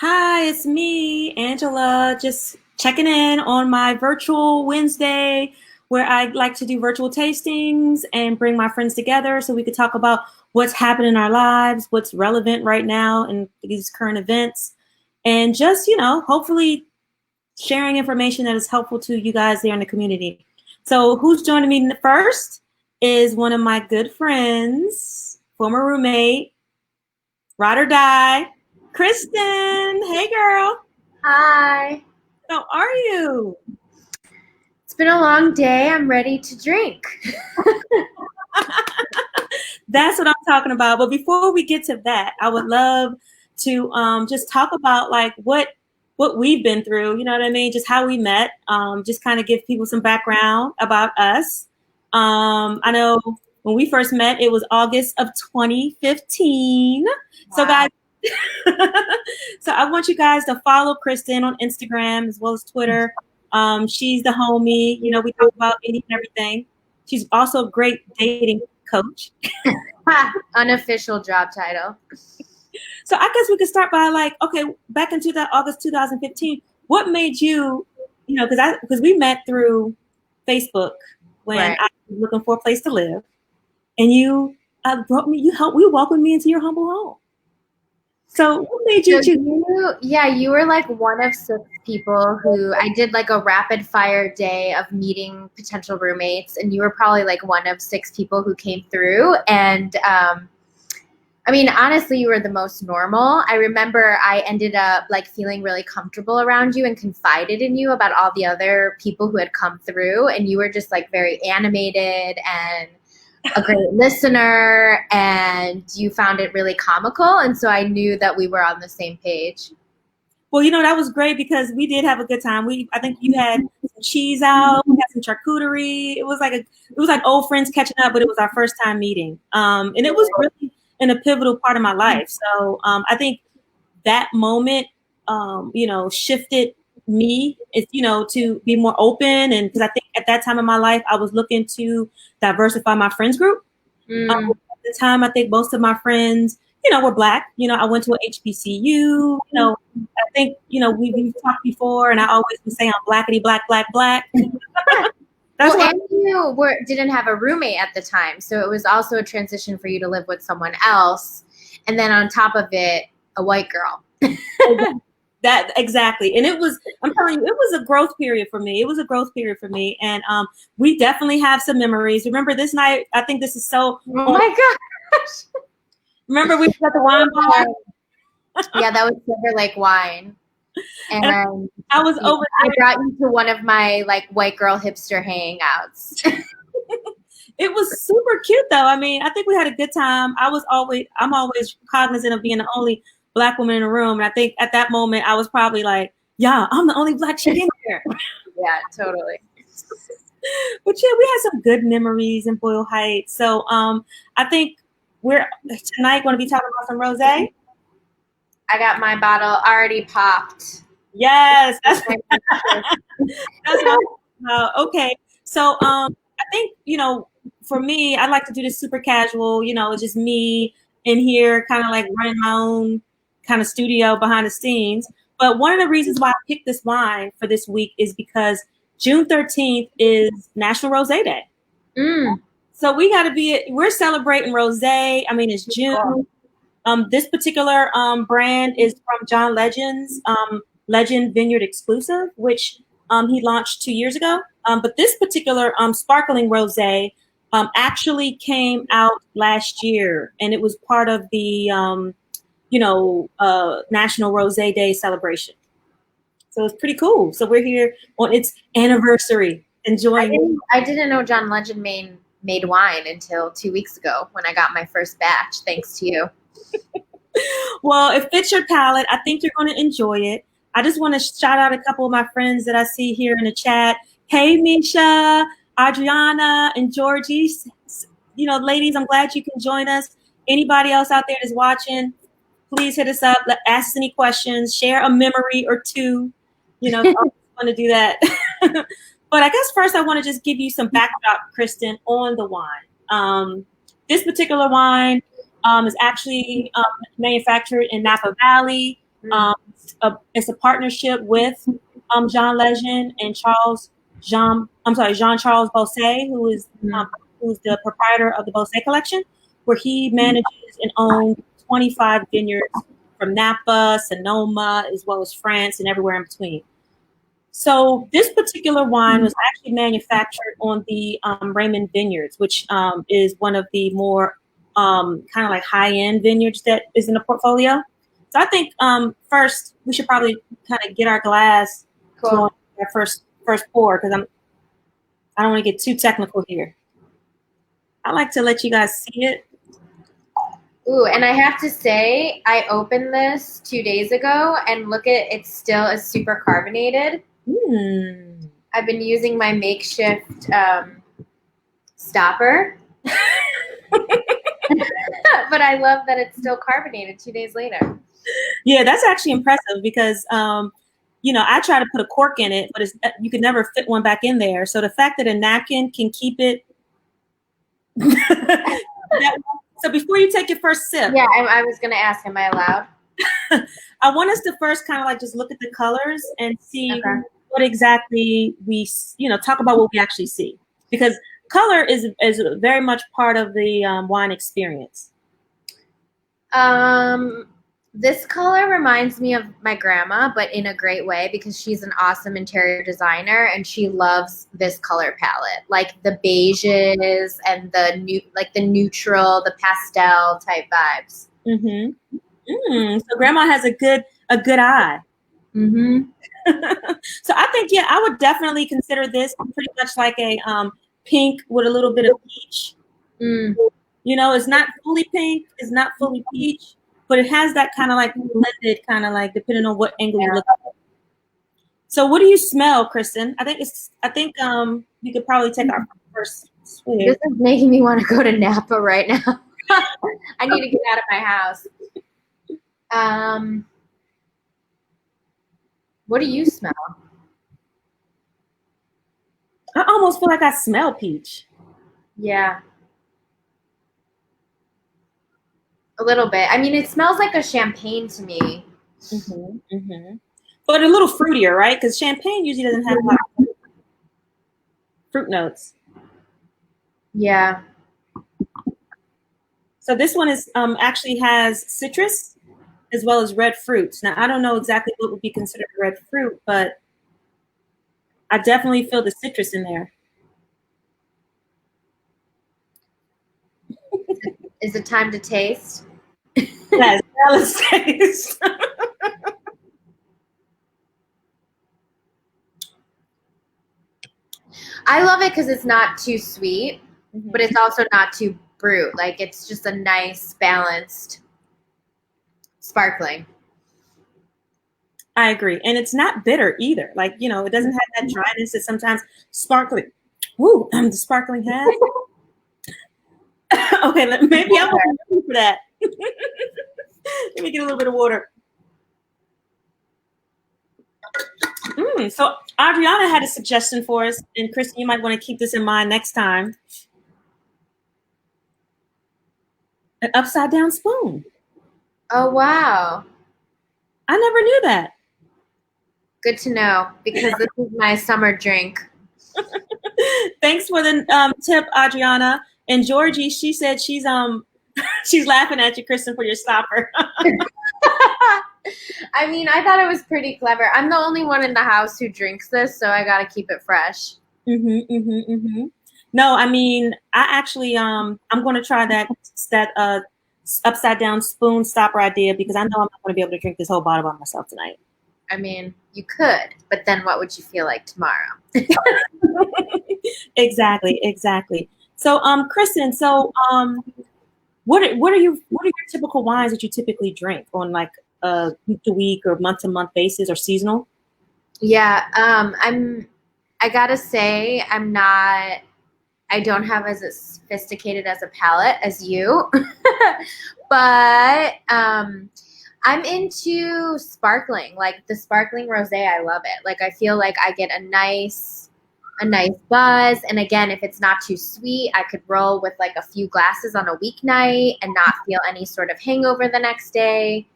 Hi, it's me, Angela, just checking in on my virtual Wednesday where I like to do virtual tastings and bring my friends together so we could talk about what's happening in our lives, what's relevant right now in these current events, and just, hopefully sharing information that is helpful to you guys there in the community. So, who's joining me first is one of my good friends, former roommate, ride or die, Kristen. Hey, girl. Hi. How are you? It's been a long day. I'm ready to drink. That's what I'm talking about. But before we get to that, I would love to just talk about like what we've been through. You know what I mean? Just how we met. Just kind of give people some background about us. I know when we first met, it was August of 2015. So Wow. guys, so I want you guys to follow Kristen on Instagram as well as Twitter. She's the homie. You know, we talk about any and everything. She's also a great dating coach. Unofficial job title. So I guess we could start by like, okay, back in August 2015, what made you, because we met through Facebook when Right. I was looking for a place to live, and you welcomed me into your humble home. So what made you So choose? you were like one of six people who I did like a rapid fire day of meeting potential roommates, and you were probably like one of six people who came through. And I mean, honestly, you were the most normal. I remember I ended up like feeling really comfortable around you and confided in you about all the other people who had come through, and you were just like very animated and a great listener, and you found it really comical, and so I knew that we were on the same page. Well, that was great because we did have a good time. I think you had some cheese out, we had some charcuterie. It was like old friends catching up, but it was our first time meeting. And it was really in a pivotal part of my life. So I think that moment, shifted me, to be more open. And because I think at that time in my life, I was looking to diversify my friends group. Mm. At the time, I think most of my friends, were Black. I went to a HBCU. I think, we've talked before, and I always would say I'm blackity black, black, black. That's Well, why. and you didn't have a roommate at the time, so it was also a transition for you to live with someone else, and then on top of it, a white girl. That exactly. And I'm telling you, it was a growth period for me. It was a growth period for me. And we definitely have some memories. Remember this night? I think this is so. Oh my gosh. Remember we was at the wine bar? Yeah, that was Silver Lake wine. And And I was over I there. brought you to one of my like white girl hipster hangouts. It was super cute though. I mean, I think we had a good time. I'm always cognizant of being the only Black woman in the room. And I think at that moment I was probably like, yeah, I'm the only Black chick in here. Yeah, totally. But yeah, we had some good memories in Boyle Heights. So I think we're tonight going to be talking about some rosé. I got my bottle already popped. Yes, that's okay. So I think for me, I like to do this super casual. It's just me in here, kind of like running my own kind of studio behind the scenes. But one of the reasons why I picked this wine for this week is because June 13th is National Rosé Day. Mm. So we're celebrating rosé. I mean, it's June. This particular brand is from John Legend's Legend Vineyard exclusive, which he launched 2 years ago. But this particular sparkling rosé actually came out last year, and it was part of the National Rosé Day celebration. So it's pretty cool. So we're here on its anniversary, enjoying. I didn't know John Legend made wine until 2 weeks ago when I got my first batch, thanks to you. Well, it fits your palate. I think you're going to enjoy it. I just want to shout out a couple of my friends that I see here in the chat. Hey, Misha, Adriana, and Georgie. Ladies, I'm glad you can join us. Anybody else out there that's watching, please hit us up. Ask us any questions. Share a memory or two. I want to do that. But I guess first I want to just give you some backdrop, Kristen, on the wine. This particular wine is actually manufactured in Napa Valley. Mm. It's a partnership with John Legend and Jean Charles Bosset, Mm. who's the proprietor of the Bosset collection, where he manages and owns 25 vineyards from Napa, Sonoma, as well as France and everywhere in between. So this particular wine was actually manufactured on the Raymond Vineyards, which is one of the more kind of like high-end vineyards that is in the portfolio. So I think first we should probably kind of get our glass Cool. going our first pour, because I don't want to get too technical here. I like to let you guys see it. Ooh, and I have to say, I opened this 2 days ago, and look at it still is super carbonated. Mm. I've been using my makeshift stopper, but I love that it's still carbonated 2 days later. Yeah, that's actually impressive because I try to put a cork in it, but you can never fit one back in there. So the fact that a napkin can keep it. So before you take your first sip, yeah, I was gonna ask, am I allowed? I want us to first kind of like just look at the colors and see what exactly talk about what we actually see, because color is very much part of the wine experience. This color reminds me of my grandma, but in a great way, because she's an awesome interior designer and she loves this color palette, like the beiges and the neutral, the pastel type vibes. So grandma has a good eye. So I think, yeah, I would definitely consider this pretty much like a pink with a little bit of peach. It's not fully pink, it's not fully peach, but it has that kind of like blended, kind of like, depending on what angle you look at. So what do you smell, Kristen? I think we could probably take our first swig. This is making me want to go to Napa right now. I need to get out of my house. What do you smell? I almost feel like I smell peach. Yeah. A little bit. I mean, it smells like a champagne to me. But a little fruitier, right? Because champagne usually doesn't have a lot of fruit notes. Yeah. So this one is actually has citrus as well as red fruits. Now, I don't know exactly what would be considered red fruit, but I definitely feel the citrus in there. Is it time to taste? Yes, let's taste. I love it because it's not too sweet, but it's also not too brute. Like, it's just a nice, balanced sparkling. I agree. And it's not bitter either. Like, it doesn't have that dryness that sometimes sparkling. The sparkling has. Okay, maybe I'm ready for that. Let me get a little bit of water. So Adriana had a suggestion for us, and Kristen, you might want to keep this in mind next time. An upside down spoon. Oh, wow. I never knew that. Good to know, because this is my summer drink. Thanks for the tip, Adriana. And Georgie, she said she's she's laughing at you, Kristen, for your stopper. I mean, I thought it was pretty clever. I'm the only one in the house who drinks this, so I got to keep it fresh. No, I mean, I actually I'm going to try that upside down spoon stopper idea, because I know I'm not going to be able to drink this whole bottle by myself tonight. I mean, you could, but then what would you feel like tomorrow? Exactly. So, Kristen, what are your typical wines that you typically drink on like a week to week or month to month basis, or seasonal? Yeah, I gotta say, I don't have as sophisticated as a palate as you, but I'm into sparkling, like the sparkling rosé. I love it. Like, I feel like I get a nice buzz. And again, if it's not too sweet, I could roll with like a few glasses on a weeknight and not feel any sort of hangover the next day.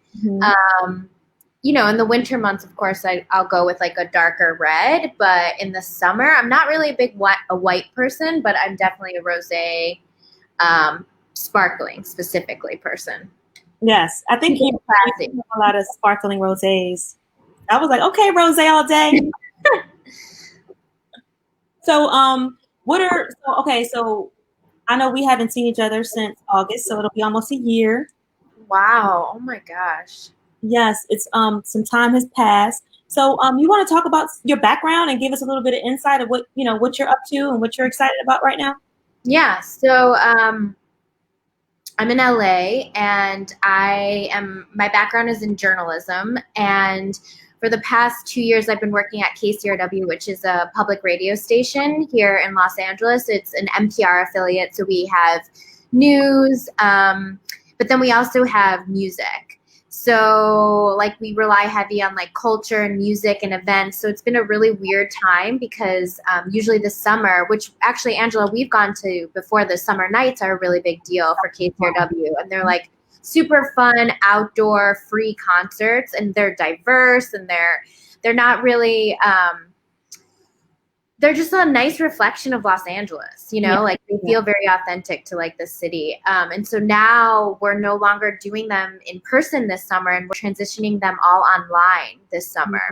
in the winter months, of course, I'll go with like a darker red. But in the summer, I'm not really a white person, but I'm definitely a rosé, sparkling specifically person. Yes, I think you Classy. have a lot of sparkling rosés. I was like, okay, rosé all day. So, so I know we haven't seen each other since August, so it'll be almost a year. Wow. Oh my gosh. Yes, it's some time has passed. So, you want to talk about your background and give us a little bit of insight of what you're up to and what you're excited about right now? Yeah. So, I'm in LA and my background is in journalism. And for the past 2 years, I've been working at KCRW, which is a public radio station here in Los Angeles. It's an NPR affiliate. So we have news, but then we also have music. So like we rely heavy on like culture and music and events. So it's been a really weird time because usually this summer, which actually Angela, we've gone to before, the summer nights are a really big deal for KCRW, and they're like super fun outdoor free concerts, and they're diverse, and they're not really they're just a nice reflection of Los Angeles, Yeah. like they feel very authentic to like the city. And so now we're no longer doing them in person this summer, and we're transitioning them all online this summer.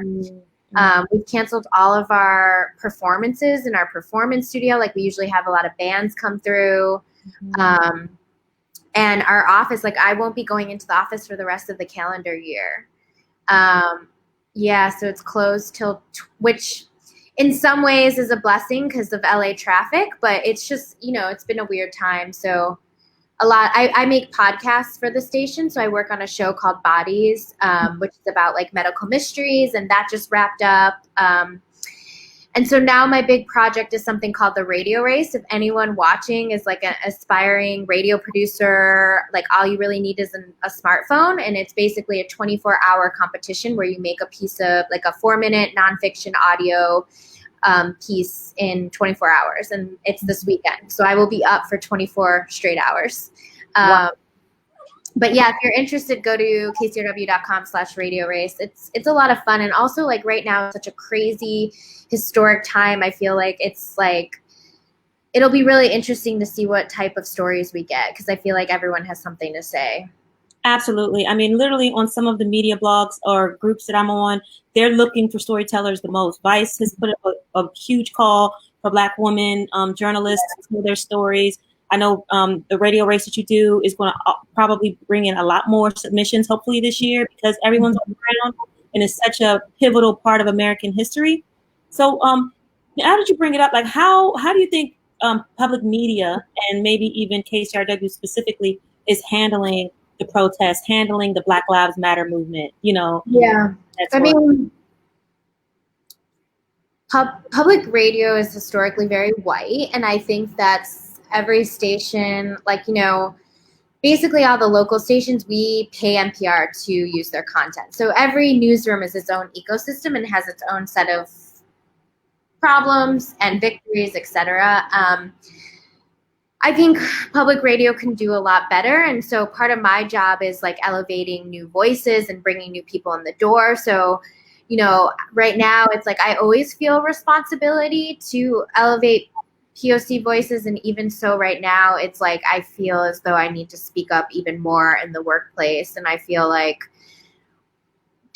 We've canceled all of our performances in our performance studio. Like we usually have a lot of bands come through. And our office, like I won't be going into the office for the rest of the calendar year. So it's closed till, which in some ways is a blessing because of LA traffic, but it's just, it's been a weird time. So I make podcasts for the station. So I work on a show called Bodies, which is about like medical mysteries, and that just wrapped up. And so now my big project is something called the Radio Race. If anyone watching is like an aspiring radio producer, like all you really need is a smartphone. And it's basically a 24-hour competition where you make a piece of like a 4-minute nonfiction audio piece in 24 hours. And it's this weekend. So I will be up for 24 straight hours. Wow. But yeah, if you're interested, go to kcrw.com/radio race. It's a lot of fun. And also like right now, it's such a crazy historic time. I feel like it's like, it'll be really interesting to see what type of stories we get, because I feel like everyone has something to say. Absolutely. I mean, literally on some of the media blogs or groups that I'm on, they're looking for storytellers the most. Vice has put up a huge call for Black women journalists to tell their stories. I know the radio race that you do is going to probably bring in a lot more submissions, hopefully this year, because everyone's on the ground and it's such a pivotal part of American history. So how did you bring it up? Like, how do you think public media and maybe even KCRW specifically is handling the protests, handling the Black Lives Matter movement? Yeah. I mean, public radio is historically very white, and I think that's every station, like, basically all the local stations, we pay NPR to use their content. So every newsroom is its own ecosystem and has its own set of problems and victories, etc. I think public radio can do a lot better. And so part of my job is like elevating new voices and bringing new people in the door. So, right now it's like I always feel responsibility to elevate POC voices. And even so right now, it's like I feel as though I need to speak up even more in the workplace. And I feel like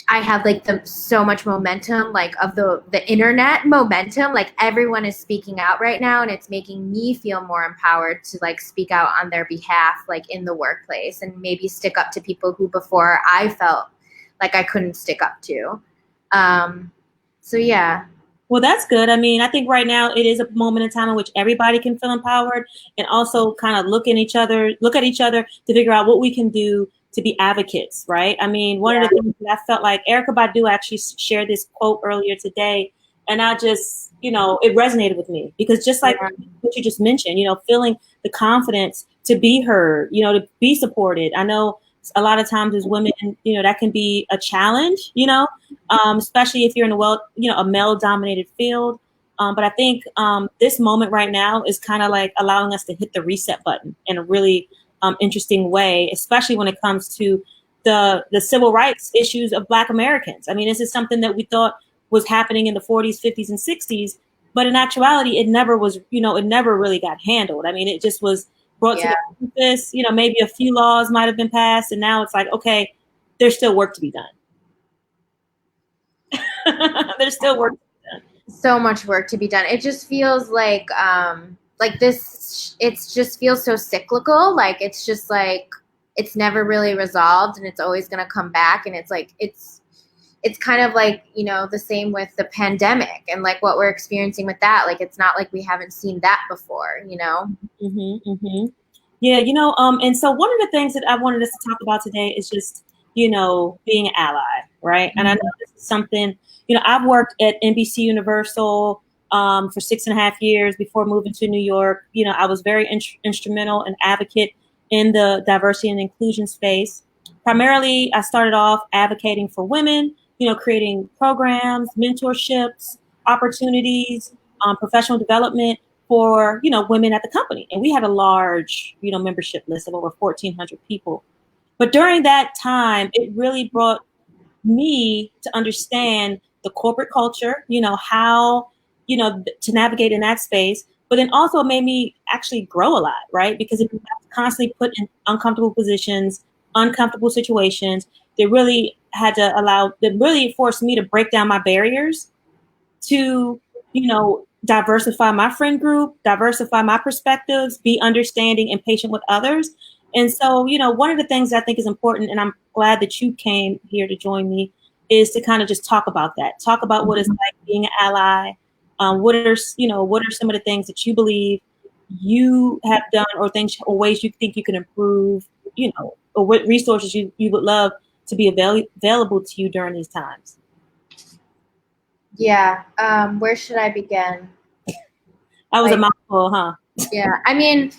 I have like so much momentum, like of the internet momentum, like everyone is speaking out right now, and it's making me feel more empowered to like speak out on their behalf, like in the workplace, and maybe stick up to people who before I felt like I couldn't stick up to. So yeah. Well, that's good. I mean, I think right now it is a moment in time in which everybody can feel empowered and also kind of look at each other to figure out what we can do to be advocates, right? I mean, one of the things that I felt like Erykah Badu actually shared this quote earlier today, and I just, it resonated with me because just like what you just mentioned, feeling the confidence to be heard, to be supported. I know a lot of times as women, that can be a challenge, especially if you're in a male-dominated field. But I think this moment right now is kind of like allowing us to hit the reset button in a really interesting way, especially when it comes to the civil rights issues of Black Americans. I mean, this is something that we thought was happening in the 40s, 50s, and 60s, but in actuality, it never was. It never really got handled. I mean, it just was brought to the surface. Maybe a few laws might have been passed, and now it's like, okay, there's still work to be done. There's still work to be done. So much work to be done. It just feels like this. It just feels so cyclical. Like it's just like it's never really resolved, and it's always going to come back. And it's like it's kind of like, the same with the pandemic and like what we're experiencing with that. Like it's not like we haven't seen that before. Mm-hmm, mm-hmm. Yeah, and so one of the things that I wanted us to talk about today is just, being an ally, right? Mm-hmm. And I know this is something, I've worked at NBC Universal for 6.5 years before moving to New York. I was very instrumental and advocate in the diversity and inclusion space. Primarily, I started off advocating for women, creating programs, mentorships, opportunities, professional development for, women at the company. And we had a large, membership list of over 1,400 people. But during that time, it really brought me to understand the corporate culture, how, to navigate in that space. But then also it made me actually grow a lot, right? Because if you constantly put in uncomfortable positions, uncomfortable situations, they really forced me to break down my barriers to, diversify my friend group, diversify my perspectives, be understanding and patient with others. And so, one of the things I think is important, and I'm glad that you came here to join me, is to kind of just talk about that. Talk about what it's like being an ally. What are some of the things that you believe you have done, or things or ways you think you can improve, or what resources you would love to be available to you during these times? Yeah. Where should I begin? That was a mouthful, huh? Yeah. I mean,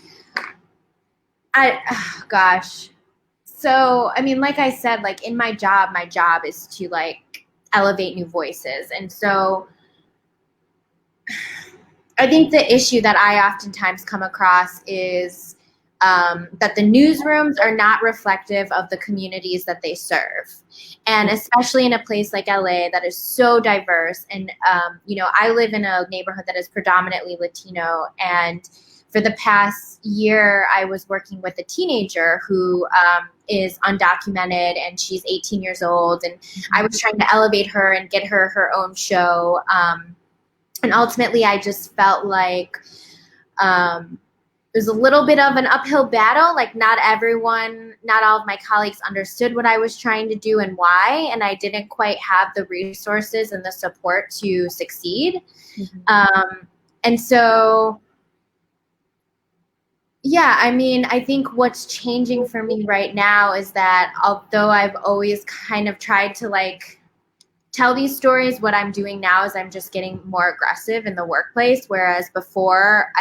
gosh. So, I mean, like I said, like in my job is to like elevate new voices. And so I think the issue that I oftentimes come across is that the newsrooms are not reflective of the communities that they serve. And especially in a place like LA that is so diverse. And, I live in a neighborhood that is predominantly Latino. And for the past year, I was working with a teenager who is undocumented, and she's 18 years old. And I was trying to elevate her and get her her own show. And ultimately, I just felt like it was a little bit of an uphill battle. Like not all of my colleagues understood what I was trying to do and why, and I didn't quite have the resources and the support to succeed. Mm-hmm. And so, yeah, I mean, I think what's changing for me right now is that although I've always kind of tried to like tell these stories, what I'm doing now is I'm just getting more aggressive in the workplace. Whereas before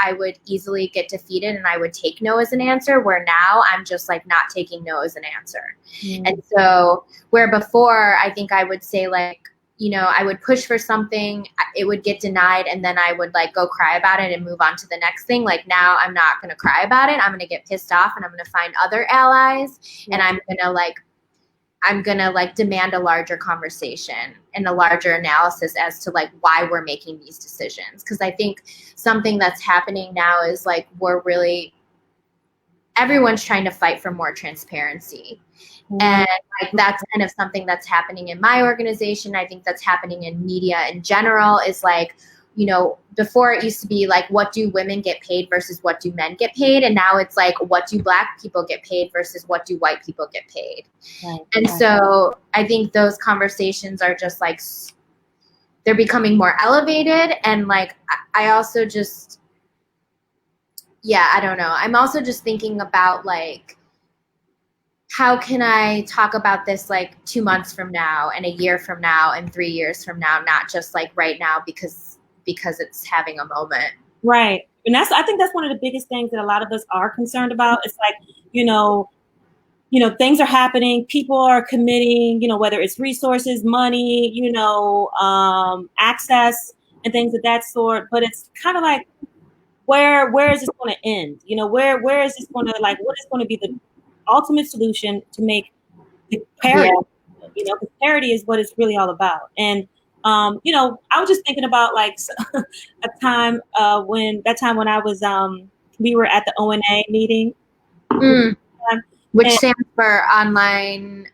I would easily get defeated and I would take no as an answer, where now I'm just like not taking no as an answer. Mm. And so where before I think I would say like, I would push for something, it would get denied, and then I would like go cry about it and move on to the next thing. Like now I'm not going to cry about it. I'm going to get pissed off and I'm going to find other allies. Yeah. And I'm going to like demand a larger conversation and a larger analysis as to like why we're making these decisions. Because I think something that's happening now is like everyone's trying to fight for more transparency. Mm-hmm. And like that's kind of something that's happening in my organization. I think that's happening in media in general, is like, before it used to be like, what do women get paid versus what do men get paid? And now it's like, what do Black people get paid versus what do white people get paid? Right. And so I think those conversations are just like, they're becoming more elevated. And like, I also just, I don't know. I'm also just thinking about like, how can I talk about this like 2 months from now and a year from now and 3 years from now, not just like right now because it's having a moment. Right. And I think that's one of the biggest things that a lot of us are concerned about. It's like, things are happening, people are committing, whether it's resources, money, access and things of that sort. But it's kind of like, where is this going to end? Where is this going to, like, what is going to be the ultimate solution to make the Yeah. parity. You know, the parity is what it's really all about. And you know, I was just thinking about like a time when I was we were at the ONA meeting. Mm. Which And stands for Online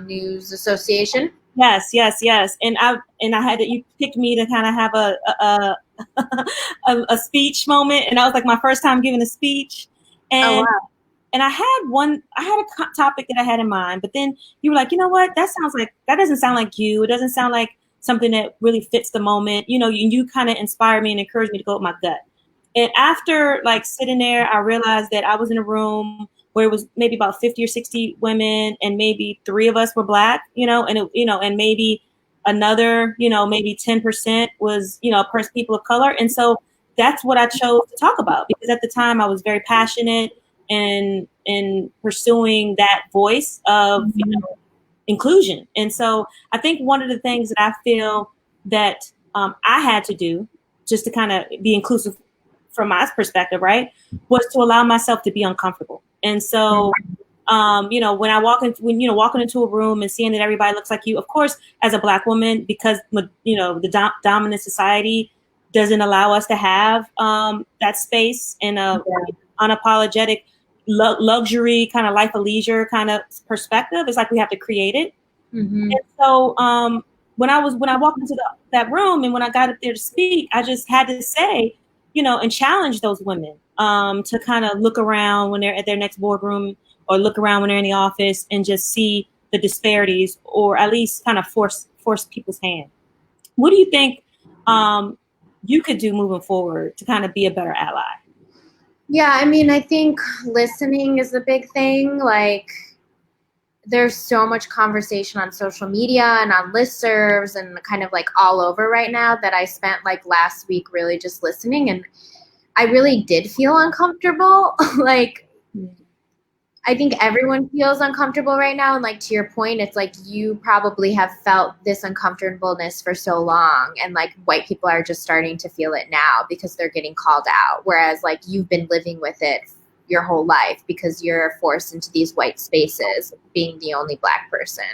News Association. yes, yes, yes. And I had to, you picked me to kind of have a speech moment, and that was like my first time giving a speech. Oh And wow. I had a topic that I had in mind, but then you were like, you know what? That doesn't sound like you. It doesn't sound like something that really fits the moment. You know, you kind of inspired me and encouraged me to go with my gut. And after like sitting there, I realized that I was in a room where it was maybe about 50 or 60 women, and maybe 3 of us were Black, you know, and maybe another, you know, maybe 10% was, you know, people of color. And so that's what I chose to talk about, because at the time I was very passionate and in pursuing that voice of, you know, inclusion. And so I think one of the things that I feel that I had to do just to kind of be inclusive from my perspective, right, was to allow myself to be uncomfortable. And so, you know, when you know, walking into a room and seeing that everybody looks like you, of course, as a Black woman, because, you know, the dominant society doesn't allow us to have that space in a unapologetic luxury kind of life of leisure kind of perspective. It's like we have to create it. Mm-hmm. And so when I walked into that room and when I got up there to speak, I just had to say, you know, and challenge those women to kind of look around when they're at their next boardroom, or look around when they're in the office and just see the disparities, or at least kind of force people's hand. What do you think you could do moving forward to kind of be a better ally? Yeah, I mean, I think listening is a big thing. Like, there's so much conversation on social media and on listservs and kind of like all over right now, that I spent like last week really just listening, and I really did feel uncomfortable. Like, I think everyone feels uncomfortable right now. And like, to your point, it's like you probably have felt this uncomfortableness for so long. And like, white people are just starting to feel it now because they're getting called out. Whereas like, you've been living with it your whole life because you're forced into these white spaces being the only Black person.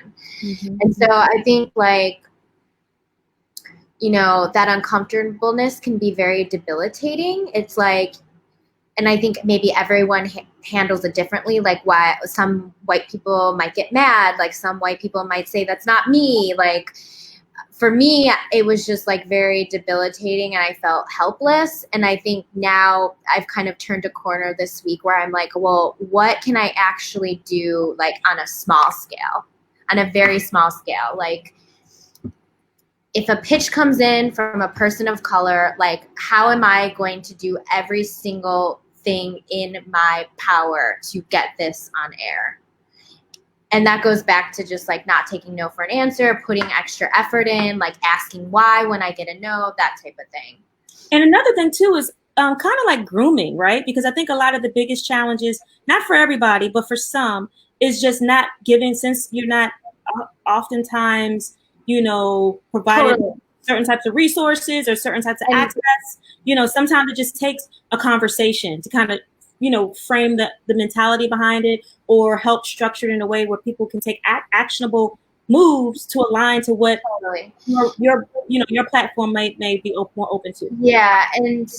Mm-hmm. And so I think like, you know, that uncomfortableness can be very debilitating. It's like, and I think maybe everyone handles it differently. Like, why some white people might get mad, like some white people might say that's not me. Like, for me, it was just like very debilitating, and I felt helpless. And I think now I've kind of turned a corner this week where I'm like, well, what can I actually do, like on a small scale, on a very small scale? Like, if a pitch comes in from a person of color, like, how am I going to do every single thing in my power to get this on air? And that goes back to just like not taking no for an answer, putting extra effort in, like asking why when I get a no, that type of thing. And another thing too is kind of like grooming, right? Because I think a lot of the biggest challenges, not for everybody, but for some, is just not giving, since you're not oftentimes, you know, provided certain types of resources or certain types of access. You know, sometimes it just takes a conversation to kind of, you know, frame the mentality behind it, or help structure it in a way where people can take actionable moves to align to what your you know, your platform may be more open to. Yeah, and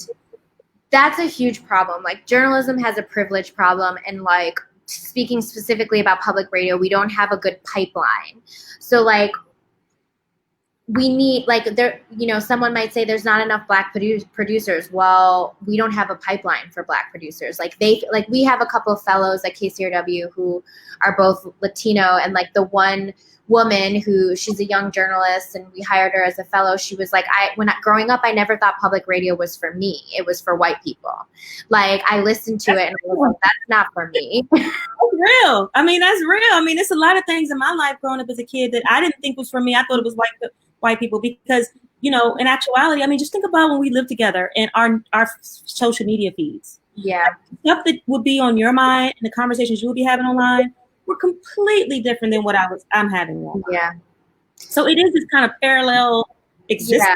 that's a huge problem. Like, journalism has a privilege problem, and like, speaking specifically about public radio, we don't have a good pipeline. So like, we need, like, there, you know, someone might say there's not enough Black producers. Well, we don't have a pipeline for Black producers. Like, we have a couple of fellows at KCRW who are both Latino, and like the one woman who, she's a young journalist, and we hired her as a fellow. She was like, growing up, I never thought public radio was for me. It was for white people. Like, I listened to it and I was like, that's not for me. That's real. I mean, that's real. I mean, it's a lot of things in my life growing up as a kid that I didn't think was for me. I thought it was white people, because, you know, in actuality, I mean, just think about when we lived together and our social media feeds. Yeah. Stuff that would be on your mind and the conversations you would be having online were completely different than what I'm having online. Yeah. So it is this kind of parallel existence.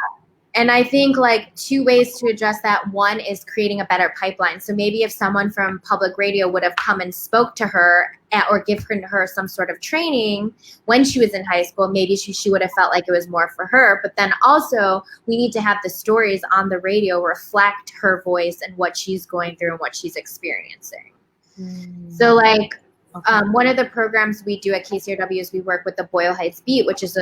Yeah. And I think like two ways to address that. One is creating a better pipeline. So maybe if someone from public radio would have come and spoke to her or given her some sort of training when she was in high school, maybe she would have felt like it was more for her. But then also we need to have the stories on the radio reflect her voice and what she's going through and what she's experiencing. So like one of the programs we do at KCRW is we work with the Boyle Heights Beat, which is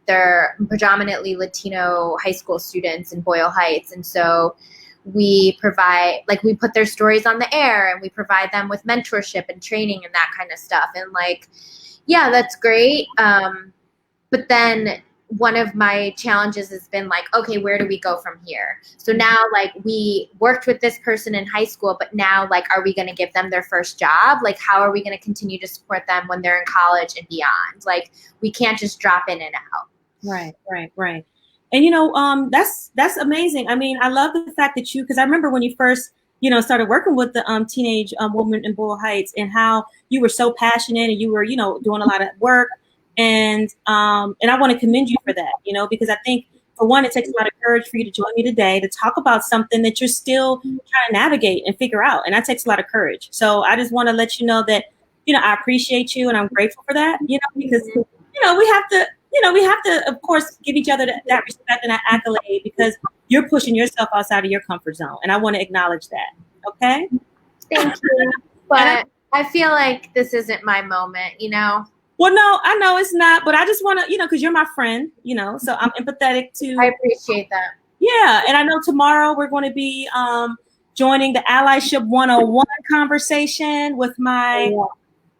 they're predominantly Latino high school students in Boyle Heights. And so we provide, like, we put their stories on the air and we provide them with mentorship and training and that kind of stuff. And like, yeah, that's great. But then one of my challenges has been like, okay, where do we go from here? So now, like, we worked with this person in high school, but now, like, are we going to give them their first job? Like, how are we going to continue to support them when they're in college and beyond? Like, we can't just drop in and out. Right. And, you know, that's amazing. I mean, I love the fact that because I remember when you first, you know, started working with the teenage woman in Boyle Heights, and how you were so passionate and you were, you know, doing a lot of work. And I want to commend you for that, you know, because I think, for one, it takes a lot of courage for you to join me today to talk about something that you're still trying to navigate and figure out. And that takes a lot of courage. So I just want to let you know that, you know, I appreciate you and I'm grateful for that, you know, because, you know, we have to, of course, give each other that respect and that accolade, because you're pushing yourself outside of your comfort zone. And I want to acknowledge that. Okay. Thank you. But I feel like this isn't my moment, you know? Well, no, I know it's not, but I just want to, you know, because you're my friend, you know, so I'm empathetic to. I appreciate that. Yeah. And I know tomorrow we're going to be joining the Allyship 101 conversation with my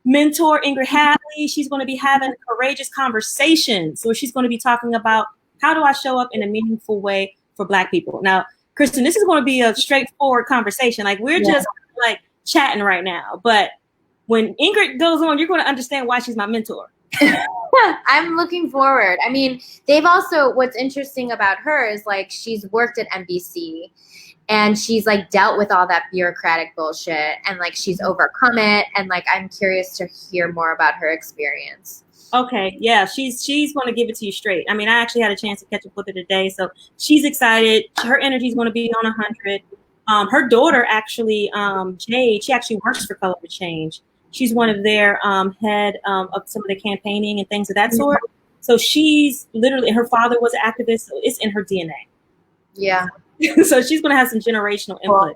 mentor, Anggg Hadley. She's going to be having courageous conversations. So she's going to be talking about, how do I show up in a meaningful way for Black people? Now, Kristen, this is going to be a straightforward conversation. Like, we're just like chatting right now, but when Anggg goes on, you're going to understand why she's my mentor. I'm looking forward. I mean, they've also, what's interesting about her is, like, she's worked at NBC and she's, like, dealt with all that bureaucratic bullshit and, like, she's overcome it. And, like, I'm curious to hear more about her experience. Okay. Yeah. She's going to give it to you straight. I mean, I actually had a chance to catch up with her today. So she's excited. Her energy is going to be on 100. Her daughter, actually, Jade, she actually works for Color to Change. She's one of their head of some of the campaigning and things of that sort. So she's literally, her father was an activist, so it's in her DNA. Yeah. So she's going to have some generational input. Cool.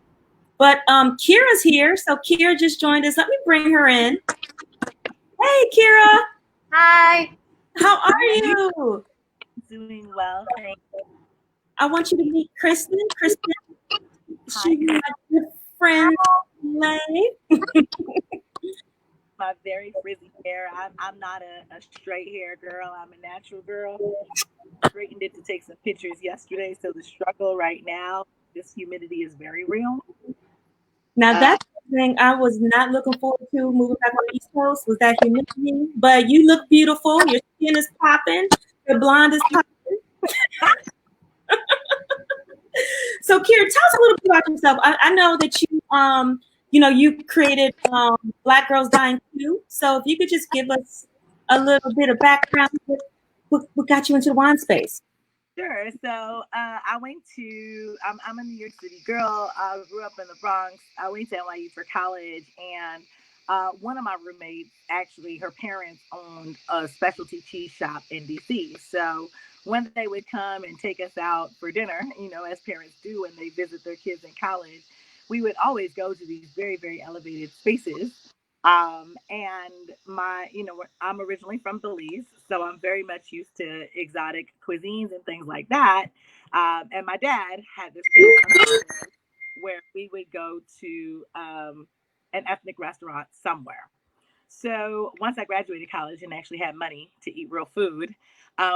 But Kera's here. So Kera just joined us. Let me bring her in. Hey, Kera. Hi. How are you? Doing well, thank you. I want you to meet Kristen. Kristen, she's my good friend. My very frizzy hair. I'm not a straight hair girl. I'm a natural girl. Straightened it to take some pictures yesterday. So the struggle right now, this humidity is very real. Now that's the thing I was not looking forward to moving back on the East Coast, was that humidity. But you look beautiful. Your skin is popping. Your blonde is popping. So Kera, tell us a little bit about yourself. I know that you created Black Girls Dying Too. So if you could just give us a little bit of background, what got you into the wine space? Sure. So I went to, I'm a New York City girl. I grew up in the Bronx. I went to NYU for college, and one of my roommates, actually, her parents owned a specialty cheese shop in DC. So when they would come and take us out for dinner, you know, as parents do when they visit their kids in college, we would always go to these very, very elevated spaces. And I'm originally from Belize, so I'm very much used to exotic cuisines and things like that. And my dad had this thing where we would go to an ethnic restaurant somewhere. So once I graduated college and actually had money to eat real food,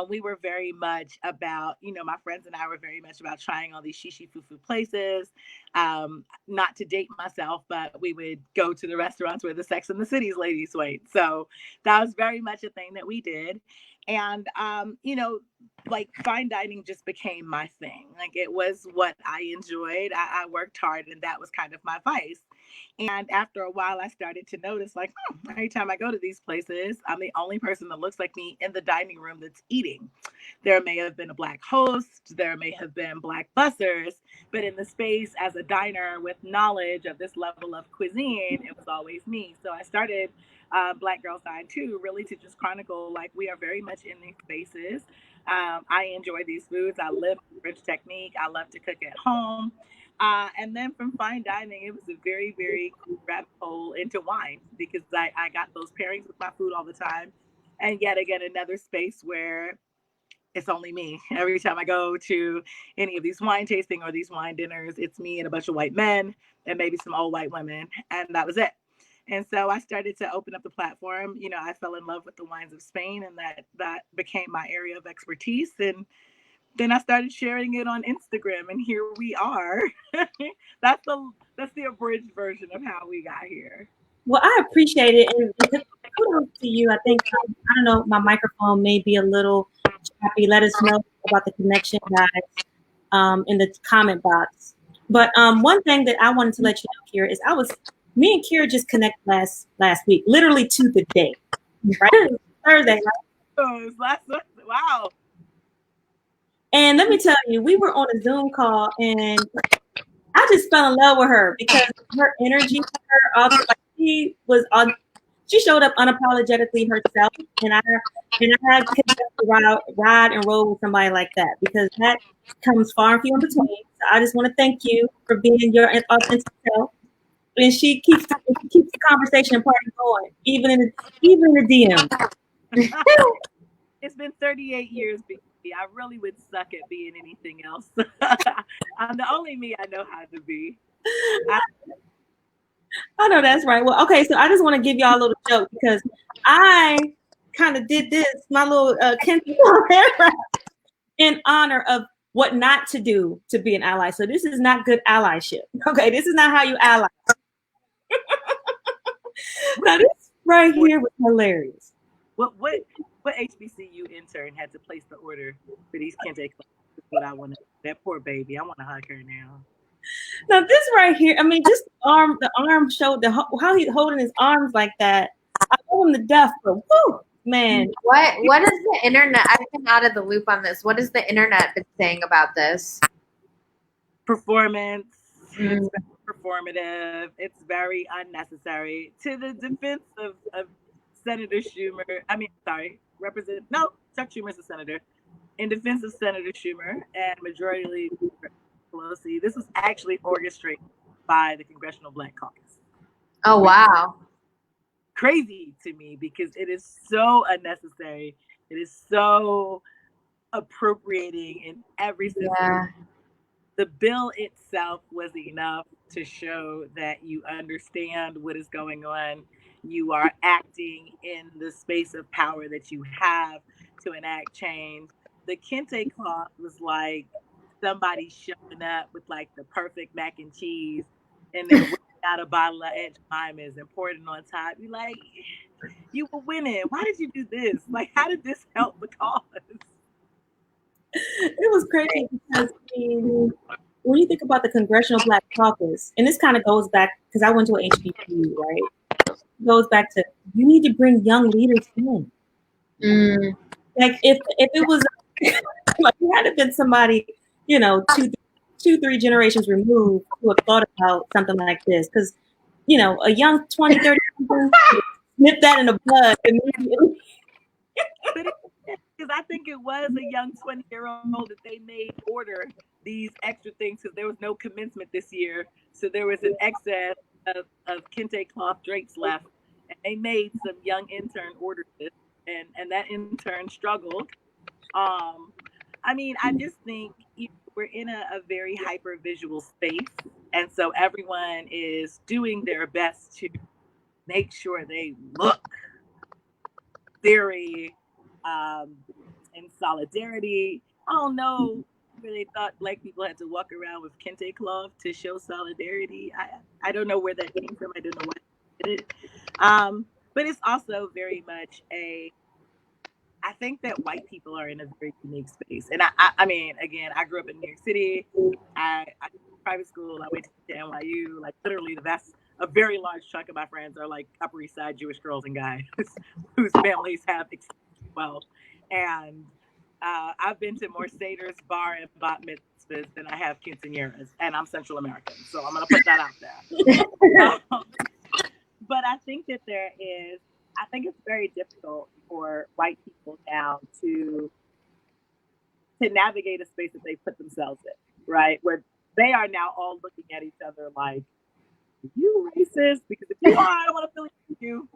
we were very much about, my friends and I were very much about trying all these shishi fufu places. Not to date myself, but we would go to the restaurants where the Sex and the City's ladies wait. So that was very much a thing that we did. And, like fine dining just became my thing. Like it was what I enjoyed. I worked hard, and that was kind of my vice. And after a while, I started to notice, like, every time I go to these places, I'm the only person that looks like me in the dining room that's eating. There may have been a Black host, there may have been Black bussers, but in the space as a diner with knowledge of this level of cuisine, it was always me. So I started Black Girl Side too, really to just chronicle, like, we are very much in these spaces. I enjoy these foods. I live French technique. I love to cook at home. And then from fine dining, it was a very, very cool rabbit hole into wine because I got those pairings with my food all the time. And yet again, another space where it's only me. Every time I go to any of these wine tasting or these wine dinners, it's me and a bunch of white men and maybe some old white women. And that was it. And so I started to open up the platform. You know, I fell in love with the wines of Spain, and that became my area of expertise. And then I started sharing it on Instagram, and here we are. That's the abridged version of how we got here. Well, I appreciate it, and kudos to you. I think I don't know, my microphone may be a little choppy. Let us know about the connection, guys, in the comment box. But one thing that I wanted to let you know, Kera, is me and Kera just connected last week, literally to the day, right? Thursday, right? Wow. And let me tell you, we were on a Zoom call, and I just fell in love with her because her energy, she showed up unapologetically herself, and I had to ride and roll with somebody like that because that comes far and few in between. So I just want to thank you for being your authentic self, and she keeps the conversation and party going, even in the DM. It's been 38 years, BB. I really would suck at being anything else. I'm the only me I know how to be. I know that's right. Well, okay, so I just want to give y'all a little joke because I kind of did this, my little in honor of what not to do to be an ally. So this is not good allyship. Okay, this is not how you ally. Now this right here was hilarious. What HBCU intern had to place the order for these Kente classes? That's what I want to. That poor baby. I want to hug her now. Now this right here, I mean, just the arm showed how he's holding his arms like that. I love him to death, but whoo, man. What is the internet? I've been out of the loop on this. What has the internet been saying about this? Performance. It's very performative. It's very unnecessary. To the defense of Senator Schumer. Chuck Schumer's a senator. In defense of Senator Schumer and Majority Leader Pelosi, this was actually orchestrated by the Congressional Black Caucus. Oh, wow. Crazy to me because it is so unnecessary. It is so appropriating in every sense. Yeah. The bill itself was enough to show that you understand what is going on. You are acting in the space of power that you have to enact change. The Kente cloth was like somebody showing up with like the perfect mac and cheese and then whipping out a bottle of Aunt Jemima's and pouring it on top. You're like, you were winning. Why did you do this? Like, how did this help the cause? It was crazy because when you think about the Congressional Black Caucus, and this kind of goes back because I went to an HBCU, right? It goes back to you need to bring young leaders in. Like if it was like it had to have been somebody, you know, two, 3 generations removed who have thought about something like this. Because, you know, a young 20, 30 snip that in the bud immediately. Because I think it was a young 20-year-old that they made order these extra things because there was no commencement this year. So there was an excess of Kente cloth drinks left. And they made some young intern order this. And that intern struggled. I mean, I just think we're in a very hyper visual space. And so everyone is doing their best to make sure they look very in solidarity. I don't know where they thought Black people had to walk around with Kente cloth to show solidarity. I don't know where that came from. I don't know why they did it. But it's also very much I think that white people are in a very unique space. And I mean, again, I grew up in New York City. I private school. I went to NYU. Like literally, a very large chunk of my friends are like Upper East Side Jewish girls and guys whose families have wealth. And I've been to more seders, bar, and bat mitzvahs than I have quinceañeras, and I'm Central American, so I'm gonna put that out there. But I think that I think it's very difficult for white people now to navigate a space that they put themselves in, right? Where they are now all looking at each other like, you racist? Because if you are, I don't want to affiliate with you.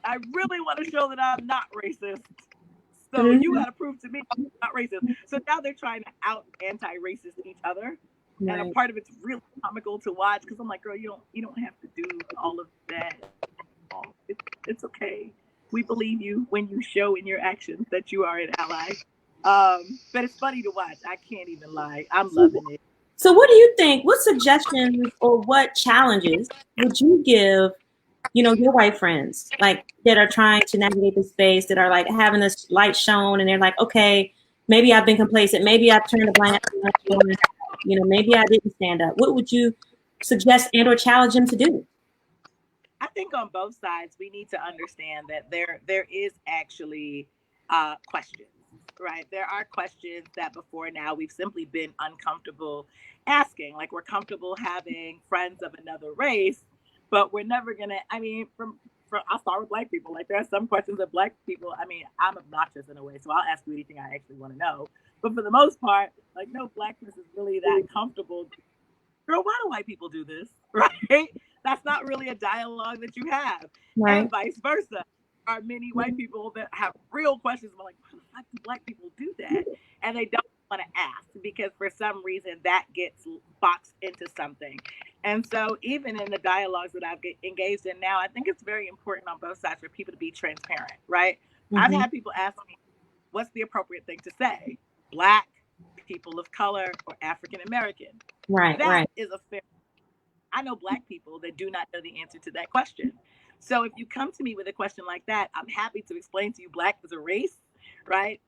I really want to show that I'm not racist. So you got to prove to me I'm not racist. So now they're trying to out anti-racist each other. Right. And a part of it's really comical to watch because I'm like, girl, you don't have to do all of that. It's okay. We believe you when you show in your actions that you are an ally. But it's funny to watch. I can't even lie. I'm loving it. So what do you think? What suggestions or what challenges would you give, your white friends, like that are trying to navigate the space, that are like having this light shown and they're like, okay, maybe I've been complacent. Maybe I've turned a blind eye. Maybe I didn't stand up. What would you suggest and or challenge them to do? I think on both sides, we need to understand that there is actually questions, right? There are questions that before now we've simply been uncomfortable asking. Like we're comfortable having friends of another race, but we're never gonna. I mean, from I'll start with Black people. Like there are some questions that Black people. I mean, I'm obnoxious in a way, so I'll ask you anything I actually want to know. But for the most part, like no Blackness is really that comfortable. Girl, why do white people do this? Right? That's not really a dialogue that you have. Right. And vice versa. Are many white people that have real questions about like, why the fuck do Black people do that? And they don't want to ask because for some reason that gets boxed into something. And so even in the dialogues that I've engaged in now, I think it's very important on both sides for people to be transparent, right? Mm-hmm. I've had people ask me, what's the appropriate thing to say? Black, people of color, or African American? Right, that is a fair. I know Black people that do not know the answer to that question. So if you come to me with a question like that, I'm happy to explain to you Black is a race, right?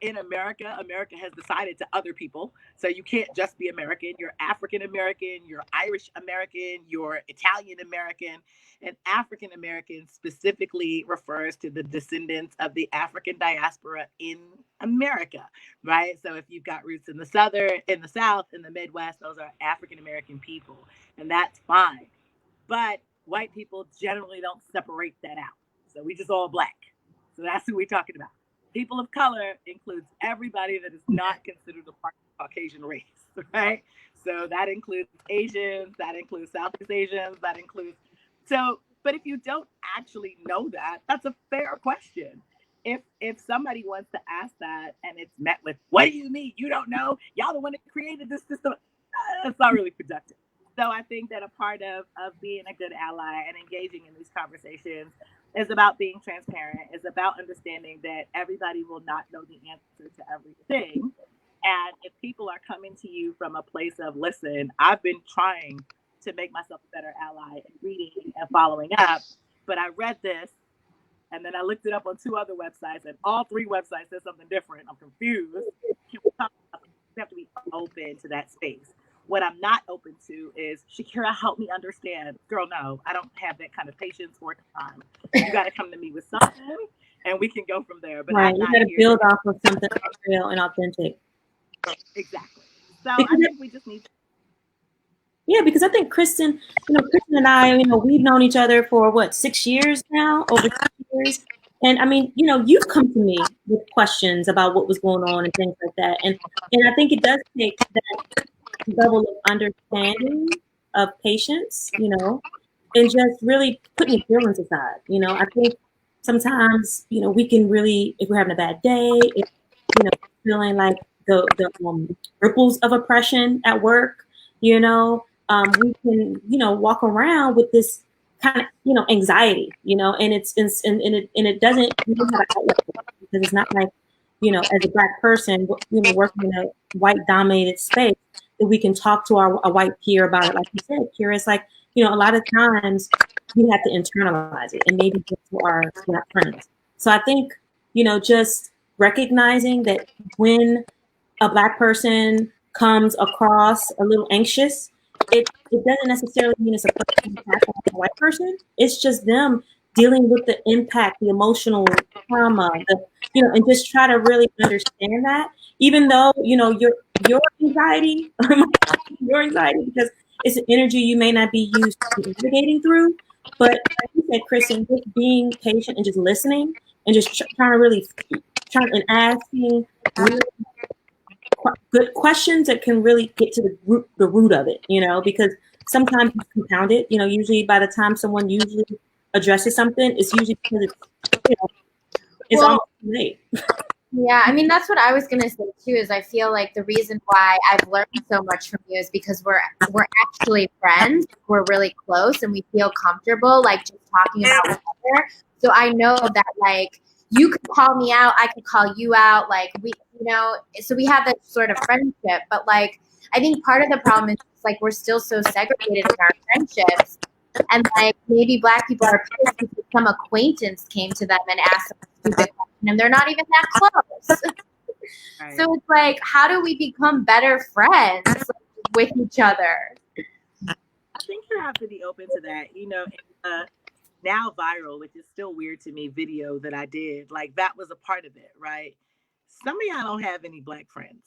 In America, America has decided to other people. So you can't just be American. You're African American, you're Irish American, you're Italian American. And African American specifically refers to the descendants of the African diaspora in America, right? So if you've got roots in the South, in the Midwest, those are African American people. And that's fine. But white people generally don't separate that out. So we just all Black. So that's who we're talking about. People of color includes everybody that is not considered a part of the Caucasian race, right? So that includes Asians, that includes Southeast Asians, that includes, but if you don't actually know that, that's a fair question. If somebody wants to ask that and it's met with, what do you mean? You don't know? Y'all the one that created this system. That's not really productive. So I think that a part of being a good ally and engaging in these conversations is about being transparent. It's about understanding that everybody will not know the answer to everything. And if people are coming to you from a place of, listen, I've been trying to make myself a better ally and reading and following up, but I read this and then I looked it up on 2 other websites and all 3 websites said something different. I'm confused. We have to be open to that space. What I'm not open to is, Shakira, help me understand. Girl, no, I don't have that kind of patience or time. You got to come to me with something, and we can go from there. But right, you got to build off of something real and authentic. Exactly. So I think we just need to. Yeah, because I think Kristen and I, we've known each other for 6 years now, over 6 years. And I mean, you've come to me with questions about what was going on and things like that. And I think it does take that level of understanding, of patience, and just really putting your feelings aside. I think sometimes, we can really, if we're having a bad day, if, feeling like the ripples of oppression at work, we can, walk around with this kind of, anxiety, and it doesn't really have an outlet because it's not like, as a Black person, working in a white dominated space, that we can talk to a white peer about it. Like you said, Kera, it's like, a lot of times we have to internalize it and maybe get to our Black friends. So I think, just recognizing that when a Black person comes across a little anxious, it doesn't necessarily mean it's a personal attack on a white person. It's just them dealing with the impact, the emotional trauma, and just try to really understand that, even though, your anxiety, your anxiety, because it's an energy you may not be used to navigating through. But like you said, Kristen, just being patient and just listening and just trying to really trying and asking really good questions that can really get to the root of it, because sometimes it's compounded. Usually by the time someone usually addresses something, it's usually because it's Well, almost too late. yeah, I mean, that's what I was gonna say too. Is I feel like the reason why I've learned so much from you is because we're actually friends. We're really close, and we feel comfortable, like just talking about each other. So I know that like you could call me out, I could call you out. Like so we have that sort of friendship. But like I think part of the problem is like we're still so segregated in our friendships, and like maybe Black people are pissed because some acquaintance came to them and asked them a stupid question, and they're not even that close. Right. So it's like, how do we become better friends with each other? I think you have to be open to that. Now viral, which is still weird to me, video that I did, like that was a part of it, right? Some of y'all don't have any Black friends,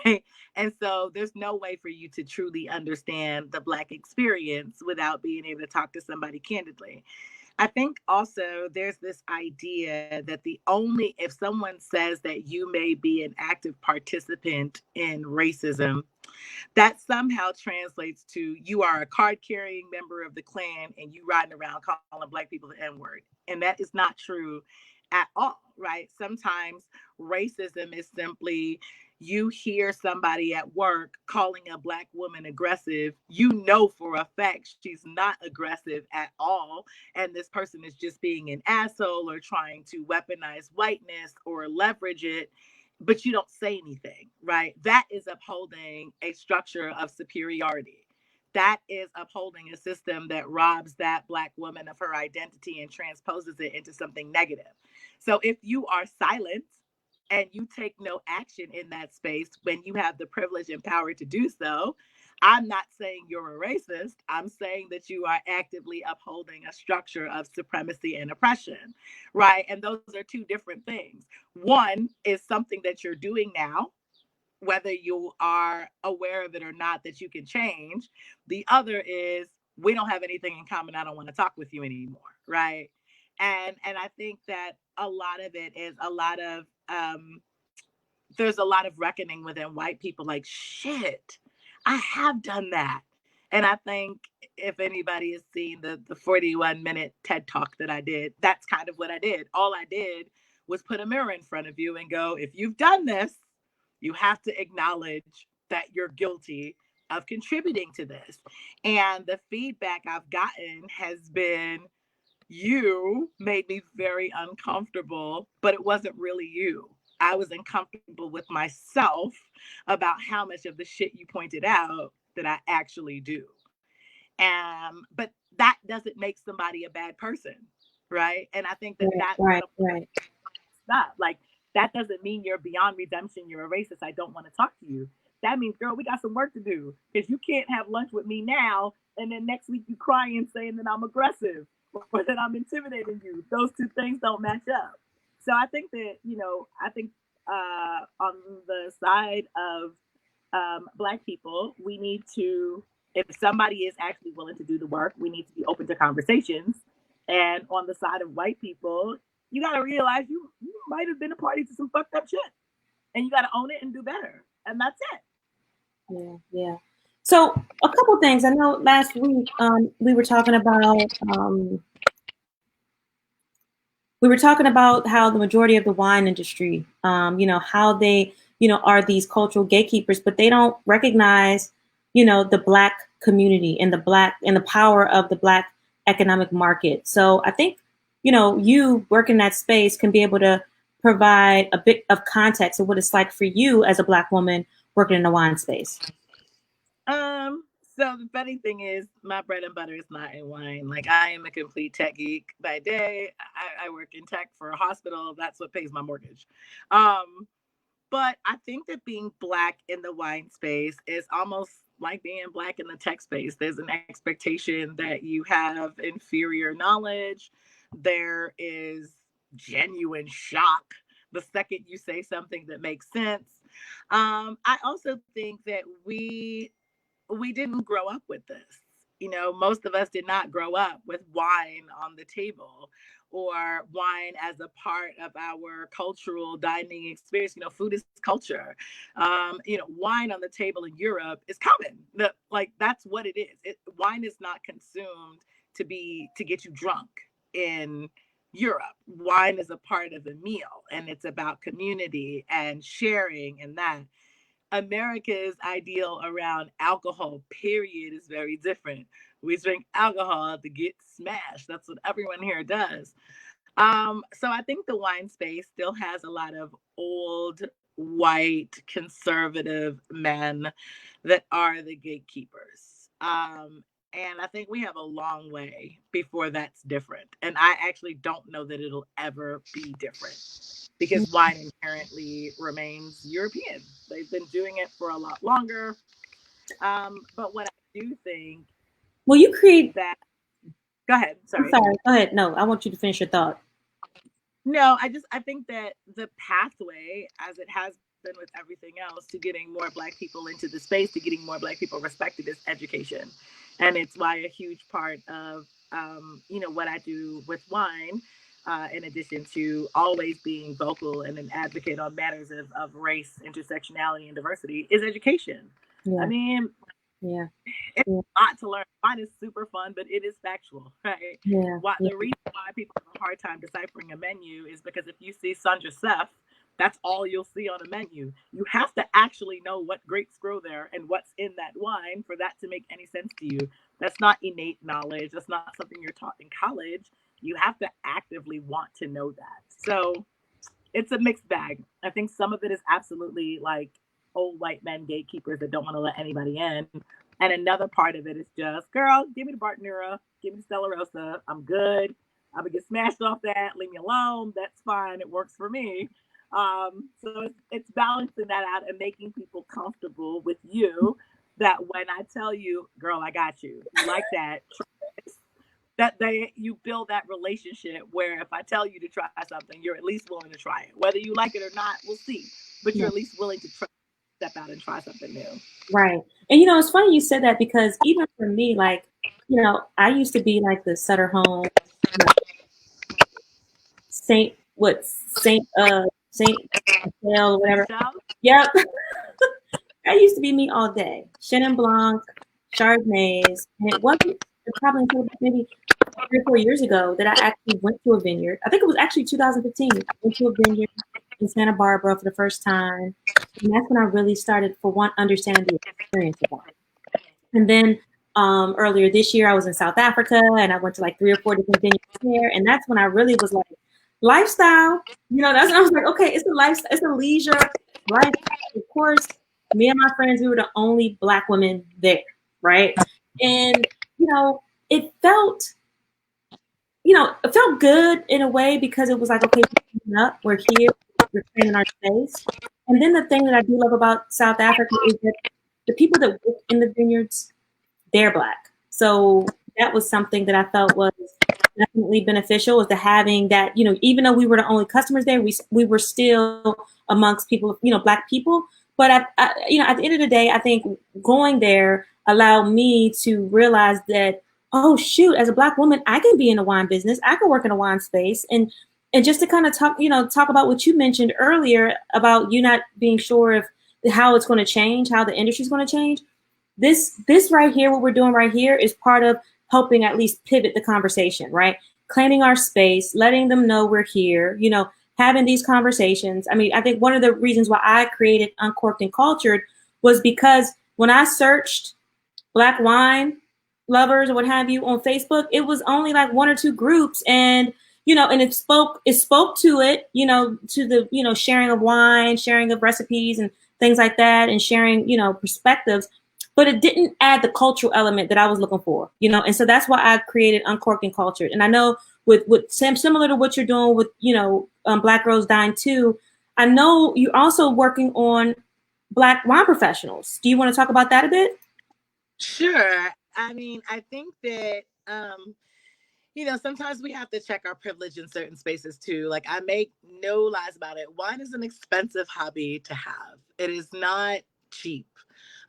right? And so there's no way for you to truly understand the Black experience without being able to talk to somebody candidly. I think also there's this idea that if someone says that you may be an active participant in racism, that somehow translates to you are a card carrying member of the Klan and you riding around calling Black people the N word. And that is not true at all, right? Sometimes racism is simply you hear somebody at work calling a Black woman aggressive. You know for a fact she's not aggressive at all. And this person is just being an asshole or trying to weaponize whiteness or leverage it, but you don't say anything, right? That is upholding a structure of superiority. That is upholding a system that robs that Black woman of her identity and transposes it into something negative. So if you are silent and you take no action in that space when you have the privilege and power to do so, I'm not saying you're a racist. I'm saying that you are actively upholding a structure of supremacy and oppression, right? And those are two different things. One is something that you're doing now, whether you are aware of it or not, that you can change. The other is we don't have anything in common. I don't want to talk with you anymore, right? And I think that a lot of it is there's a lot of reckoning within white people, like, shit, I have done that. And I think if anybody has seen the 41-minute TED talk that I did, that's kind of what I did. All I did was put a mirror in front of you and go, if you've done this, you have to acknowledge that you're guilty of contributing to this. And the feedback I've gotten has been, you made me very uncomfortable, but it wasn't really you. I was uncomfortable with myself about how much of the shit you pointed out that I actually do. But that doesn't make somebody a bad person, right? And I think that Right. stop. Like, that doesn't mean you're beyond redemption. You're a racist. I don't want to talk to you. That means, girl, we got some work to do because you can't have lunch with me now and then next week you crying saying that I'm aggressive or that I'm intimidating you. Those two things don't match up. So I think that, on the side of Black people, we need to, if somebody is actually willing to do the work, we need to be open to conversations. And on the side of white people, you got to realize you might have been a party to some fucked up shit, and you got to own it and do better. And that's it. Yeah. So a couple things. I know last week we were talking about how the majority of the wine industry, how they, are these cultural gatekeepers, but they don't recognize, the Black community and the power of the Black economic market. So I think, you work in that space can be able to provide a bit of context of what it's like for you as a Black woman working in the wine space. So the funny thing is, my bread and butter is not in wine. Like, I am a complete tech geek by day. I work in tech for a hospital. That's what pays my mortgage. Um, but I think that being Black in the wine space is almost like being Black in the tech space. There's an expectation that you have inferior knowledge. There is genuine shock the second you say something that makes sense. I also think that we didn't grow up with this. You know, most of us did not grow up with wine on the table or wine as a part of our cultural dining experience. You know, food is culture. You know, wine on the table in Europe is common. Like, that's what it is. Wine is not consumed to get you drunk in Europe. Wine is a part of the meal, and it's about community and sharing and that. America's ideal around alcohol, period, is very different. We drink alcohol to get smashed. That's what everyone here does. So I think the wine space still has a lot of old, white, conservative men that are the gatekeepers. And I think we have a long way before that's different. And I actually don't know that it'll ever be different because wine inherently remains European. They've been doing it for a lot longer. But what I do think Well, you create. that, go ahead. I'm Sorry. sorry. Go ahead. No, I want you to finish your thought. No, I think that the pathway, as it has been with everything else, to getting more Black people into the space, to getting more Black people respected, is education, and it's why a huge part of you know, what I do with wine, in addition to always being vocal and an advocate on matters of race, intersectionality, and diversity, is education. Yeah. I mean, Yeah. it's Yeah. a lot to learn. Mine is super fun, but it is factual, right? Yeah. The reason why people have a hard time deciphering a menu is because if you see Sandra Seth, that's all you'll see on a menu. You have to actually know what grapes grow there and what's in that wine for that to make any sense to you. That's not innate knowledge. That's not something you're taught in college. You have to actively want to know that. So it's a mixed bag. I think some of it is absolutely like old white men gatekeepers that don't want to let anybody in. And another part of it is just, girl, give me the Bartonura, give me the Stella Rosa. I'm good. I'm gonna get smashed off that. Leave me alone. That's fine. It works for me. So it's balancing that out and making people comfortable with you. That when I tell you, girl, I got you, like that, that you build that relationship where if I tell you to try something, you're at least willing to try it. Whether you like it or not, we'll see. But you're at least willing to step out and try something new. Right. And you know, it's funny you said that because even for me, like, you know, I used to be like the Sutter Home, you know, Saint Michelle or whatever. Yep. That used to be me all day. Chenin Blanc, Chardonnays, and it wasn't probably until maybe 3 or 4 years ago that I actually went to a vineyard. I think it was actually 2015. I went to a vineyard in Santa Barbara for the first time. And that's when I really started, for one, understanding the experience of wine. And then earlier this year, I was in South Africa and I went to like 3 or 4 different vineyards there. And that's when I really was like, lifestyle. You know, that's when I was like, okay, it's a lifestyle, it's a leisure lifestyle. Of course, me and my friends, we were the only Black women there, right? And, you know, it felt good in a way because it was like, okay, we're here, we're in our space. And then the thing that I do love about South Africa is that the people that work in the vineyards, they're Black. So that was something that I felt was definitely beneficial, was to having that, you know, even though we were the only customers there, we were still amongst people, you know, Black people. But you know, at the end of the day, I think going there allowed me to realize that, oh shoot, as a Black woman, I can be in the wine business. I can work in a wine space. And just to kind of talk about what you mentioned earlier about you not being sure of how it's going to change, how the industry is going to change. This right here, what we're doing right here, is part of helping at least pivot the conversation, right? Claiming our space, letting them know we're here, you know, having these conversations. I mean, I think one of the reasons why I created Uncorked and Cultured was because when I searched Black wine lovers or what have you on Facebook, it was only like 1 or 2 groups. And, you know, and it spoke to it, you know, to the, you know, sharing of wine, sharing of recipes and things like that, and sharing, you know, perspectives. but it didn't add the cultural element that I was looking for, you know. And so that's why I created Uncorked and Cultured. And I know with Sam, similar to what you're doing with, you know, Black Girls Dying Too, I know you're also working on Black wine professionals. Do you want to talk about that a bit? Sure. I mean, I think that you know, sometimes we have to check our privilege in certain spaces too. Like, I make no lies about it. Wine is an expensive hobby to have. It is not cheap.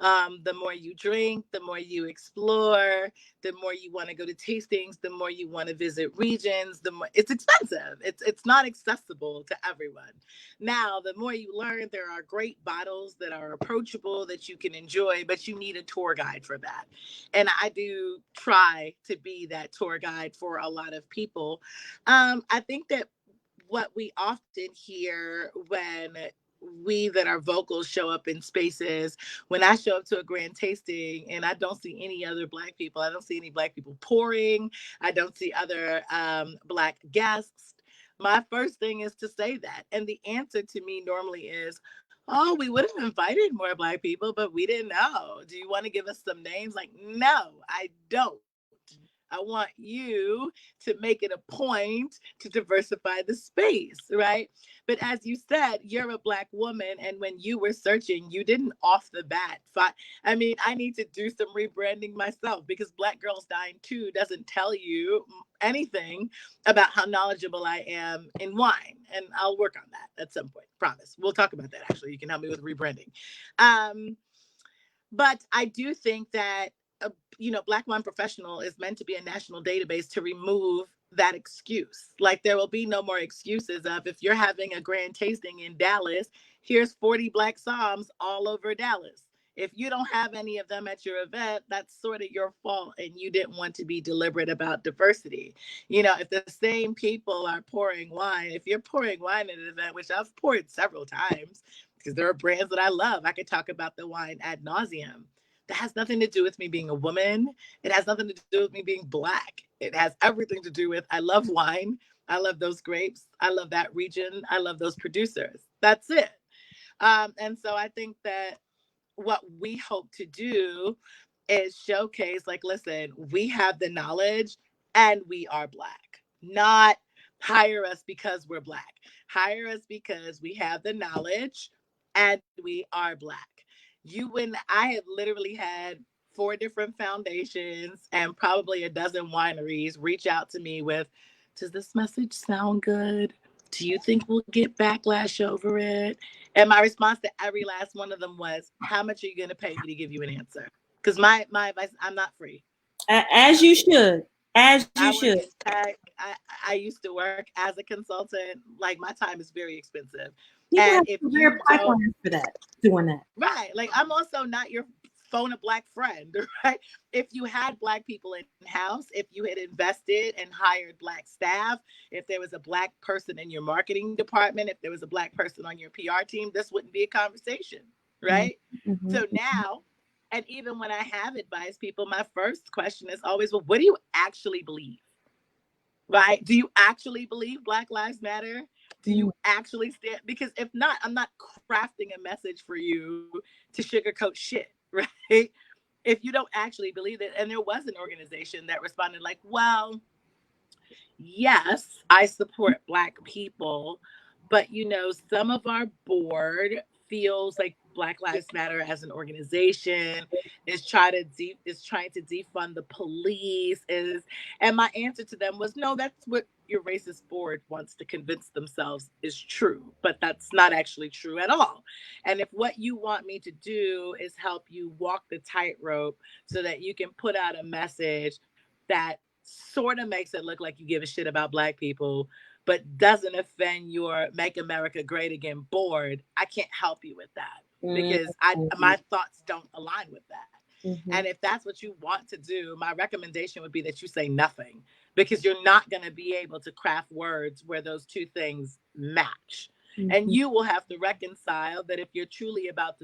The more you drink, the more you explore, the more you want to go to tastings, the more you want to visit regions, the more it's expensive. It's not accessible to everyone. Now, the more you learn, there are great bottles that are approachable that you can enjoy, but you need a tour guide for that. And I do try to be that tour guide for a lot of people. I think that what we often hear when we that are vocals show up in spaces, when I show up to a grand tasting and I don't see any other Black people, I don't see any Black people pouring, I don't see other Black guests, my first thing is to say that. And the answer to me normally is, oh, we would have invited more Black people, but we didn't know. Do you want to give us some names? Like, no, I don't. I want you to make it a point to diversify the space, right? But as you said, you're a Black woman, and when you were searching, you didn't off the bat. I mean, I need to do some rebranding myself, because Black Girls Dying Too doesn't tell you anything about how knowledgeable I am in wine, and I'll work on that at some point. Promise. We'll talk about that. Actually, you can help me with rebranding. But I do think that, you know, Black Wine Professional is meant to be a national database to remove that excuse. Like, there will be no more excuses of, if you're having a grand tasting in Dallas, here's 40 Black Psalms all over Dallas. If you don't have any of them at your event, that's sort of your fault, and you didn't want to be deliberate about diversity. You know, if the same people are pouring wine, if you're pouring wine at an event, which I've poured several times, because there are brands that I love, I could talk about the wine ad nauseum. That has nothing to do with me being a woman. It has nothing to do with me being Black. It has everything to do with, I love wine. I love those grapes. I love that region. I love those producers. That's it. And so I think that what we hope to do is showcase, like, listen, we have the knowledge and we are Black. Not hire us because we're Black. Hire us because we have the knowledge and we are Black. I have literally had 4 different foundations and probably a dozen wineries reach out to me with, does this message sound good? Do you think we'll get backlash over it? And my response to every last one of them was, how much are you going to pay me to give you an answer? Because my advice, I'm not free. As you should. As you I work should. in tech. I used to work as a consultant. Like, my time is very expensive. People And have if career you don't, pipelines for that, doing that. right, like, I'm also not your phone a Black friend, right? If you had Black people in house, if you had invested and hired Black staff, if there was a Black person in your marketing department, if there was a Black person on your PR team, this wouldn't be a conversation, right? Mm-hmm. So now, and even when I have advised people, my first question is always, well, what do you actually believe? Right? Do you actually believe Black Lives Matter? Do you actually stand? Because if not, I'm not crafting a message for you to sugarcoat shit, right? If you don't actually believe it. And there was an organization that responded like, well, yes, I support Black people, but, you know, some of our board feels like Black Lives Matter as an organization is trying to defund the police. And my answer to them was, no, that's what your racist board wants to convince themselves is true, but that's not actually true at all. And if what you want me to do is help you walk the tightrope so that you can put out a message that sort of makes it look like you give a shit about Black people, but doesn't offend your Make America Great Again board, I can't help you with that, because my thoughts don't align with that. Mm-hmm. And if that's what you want to do, my recommendation would be that you say nothing, because you're not going to be able to craft words where those two things match. Mm-hmm. And you will have to reconcile that if you're truly about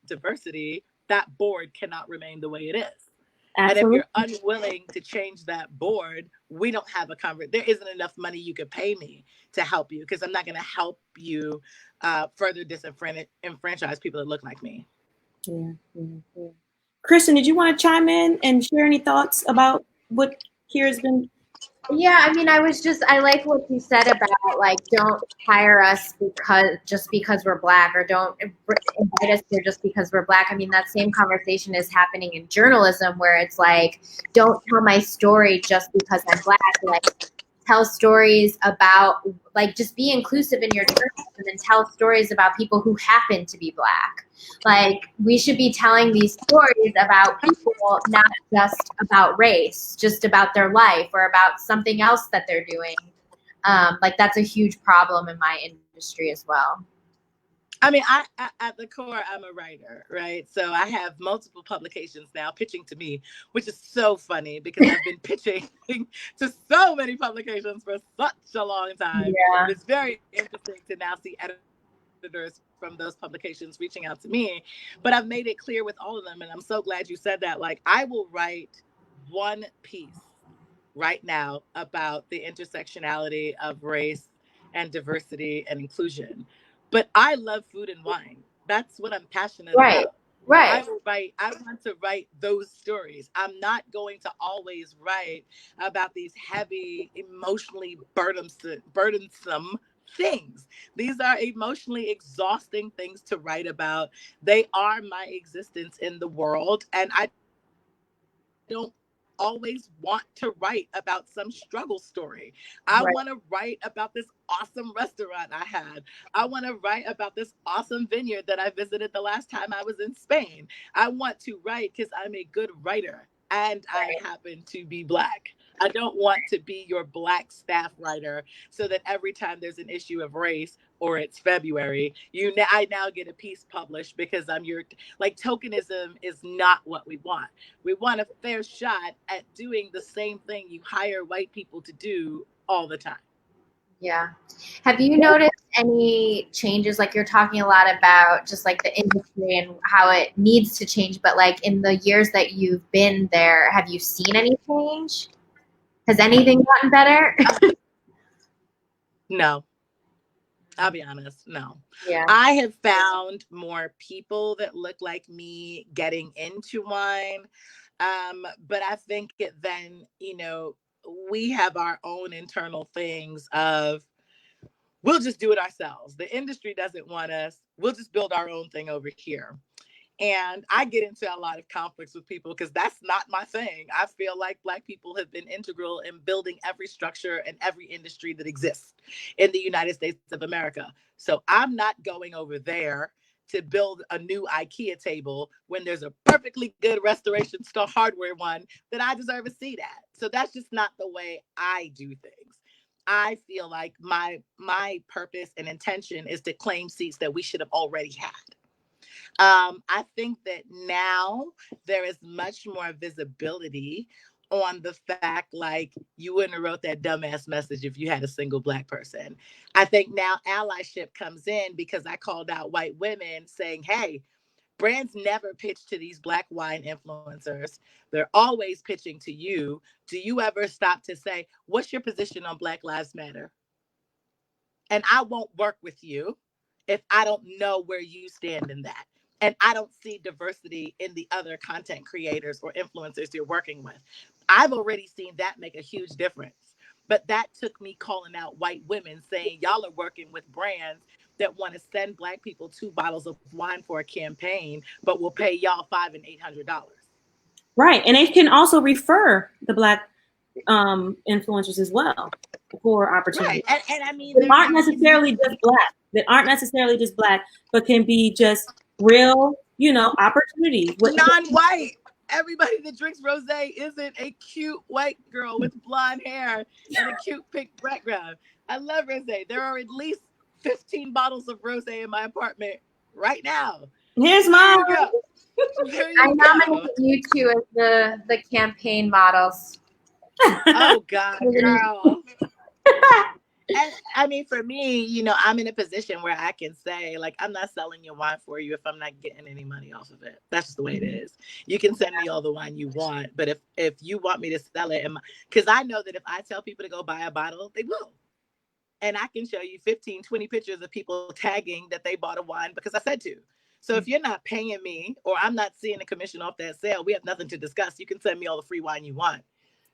diversity, that board cannot remain the way it is. Absolutely. And if you're unwilling to change that board, we don't have a conversation. There isn't enough money you could pay me to help you, because I'm not going to help you further disenfranchise people that look like me. Yeah, yeah, yeah. Kristen, did you want to chime in and share any thoughts about what Kira's been? Yeah, I mean, I like what you said about like, don't hire us because we're black, or don't invite us here just because we're black. I mean, that same conversation is happening in journalism, where it's like, don't tell my story just because I'm black. Like, tell stories about, like, just be inclusive in your journalism and tell stories about people who happen to be black. Like, we should be telling these stories about people, not just about race, just about their life or about something else that they're doing. Like, that's a huge problem in my industry as well. I mean, I at the core, I'm a writer, right? So I have multiple publications now pitching to me, which is so funny because I've been pitching to so many publications for such a long time. Yeah. But it's very interesting to now see editors from those publications reaching out to me. But I've made it clear with all of them, and I'm so glad you said that. Like, I will write one piece right now about the intersectionality of race and diversity and inclusion. But I love food and wine. That's what I'm passionate Right. about. Right. I want to write those stories. I'm not going to always write about these heavy, emotionally burdensome things. These are emotionally exhausting things to write about. They are my existence in the world. And I don't always want to write about some struggle story. I Right. want to write about this awesome restaurant I had. I want to write about this awesome vineyard that I visited the last time I was in Spain. I want to write because I'm a good writer and I happen to be Black. I don't want to be your Black staff writer so that every time there's an issue of race or it's February, I now get a piece published because I'm your, like, tokenism is not what we want. We want a fair shot at doing the same thing you hire white people to do all the time. Yeah. Have you noticed any changes? Like, you're talking a lot about just like the industry and how it needs to change, but like in the years that you've been there, have you seen any change? Has anything gotten better? No, I'll be honest. No. Yeah. I have found more people that look like me getting into wine. But I think it then, we have our own internal things of, we'll just do it ourselves. The industry doesn't want us. We'll just build our own thing over here. And I get into a lot of conflicts with people because that's not my thing. I feel like Black people have been integral in building every structure and every industry that exists in the United States of America. So I'm not going over there to build a new IKEA table when there's a perfectly good restoration store hardware one that I deserve a seat at. So that's just not the way I do things. I feel like my purpose and intention is to claim seats that we should have already had. I think that now there is much more visibility on the fact, like, you wouldn't have wrote that dumbass message if you had a single Black person. I think now allyship comes in because I called out white women saying, hey, brands never pitch to these Black wine influencers. They're always pitching to you. Do you ever stop to say, what's your position on Black Lives Matter? And I won't work with you if I don't know where you stand in that. And I don't see diversity in the other content creators or influencers you're working with. I've already seen that make a huge difference. But that took me calling out white women saying, y'all are working with brands that want to send Black people 2 bottles of wine for a campaign, but will pay y'all $500 and $800. Right. And they can also refer the Black influencers as well for opportunities. Right. And I mean, That aren't necessarily just Black. That aren't necessarily just Black, but can be just real, opportunities. Non-white. Everybody that drinks rosé isn't a cute white girl with blonde hair and a cute pink background. I love rosé. There are at least 15 bottles of rosé in my apartment right now. Here's mine. I nominate you two as the campaign models. Oh God, girl. And I mean, for me, I'm in a position where I can say, like, I'm not selling your wine for you if I'm not getting any money off of it. That's just the way it is. You can send me all the wine you want, but if you want me to sell it, because I know that if I tell people to go buy a bottle, they will. And I can show you 15, 20 pictures of people tagging that they bought a wine because I said to. So if you're not paying me or I'm not seeing a commission off that sale, we have nothing to discuss. You can send me all the free wine you want.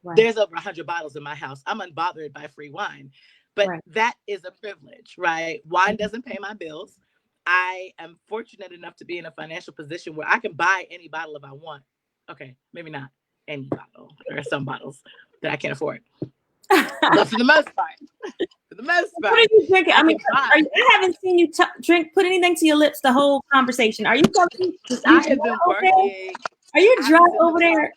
Right. There's over 100 bottles in my house. I'm unbothered by free wine. But right. that is a privilege, right? Wine doesn't pay my bills. I am fortunate enough to be in a financial position where I can buy any bottle if I want. Okay, maybe not any bottle. There are some bottles that I can't afford. But for the most part, what are you drinking? I mean, I haven't seen you put anything to your lips the whole conversation. Are you telling me? I have been working. Are you dry over there?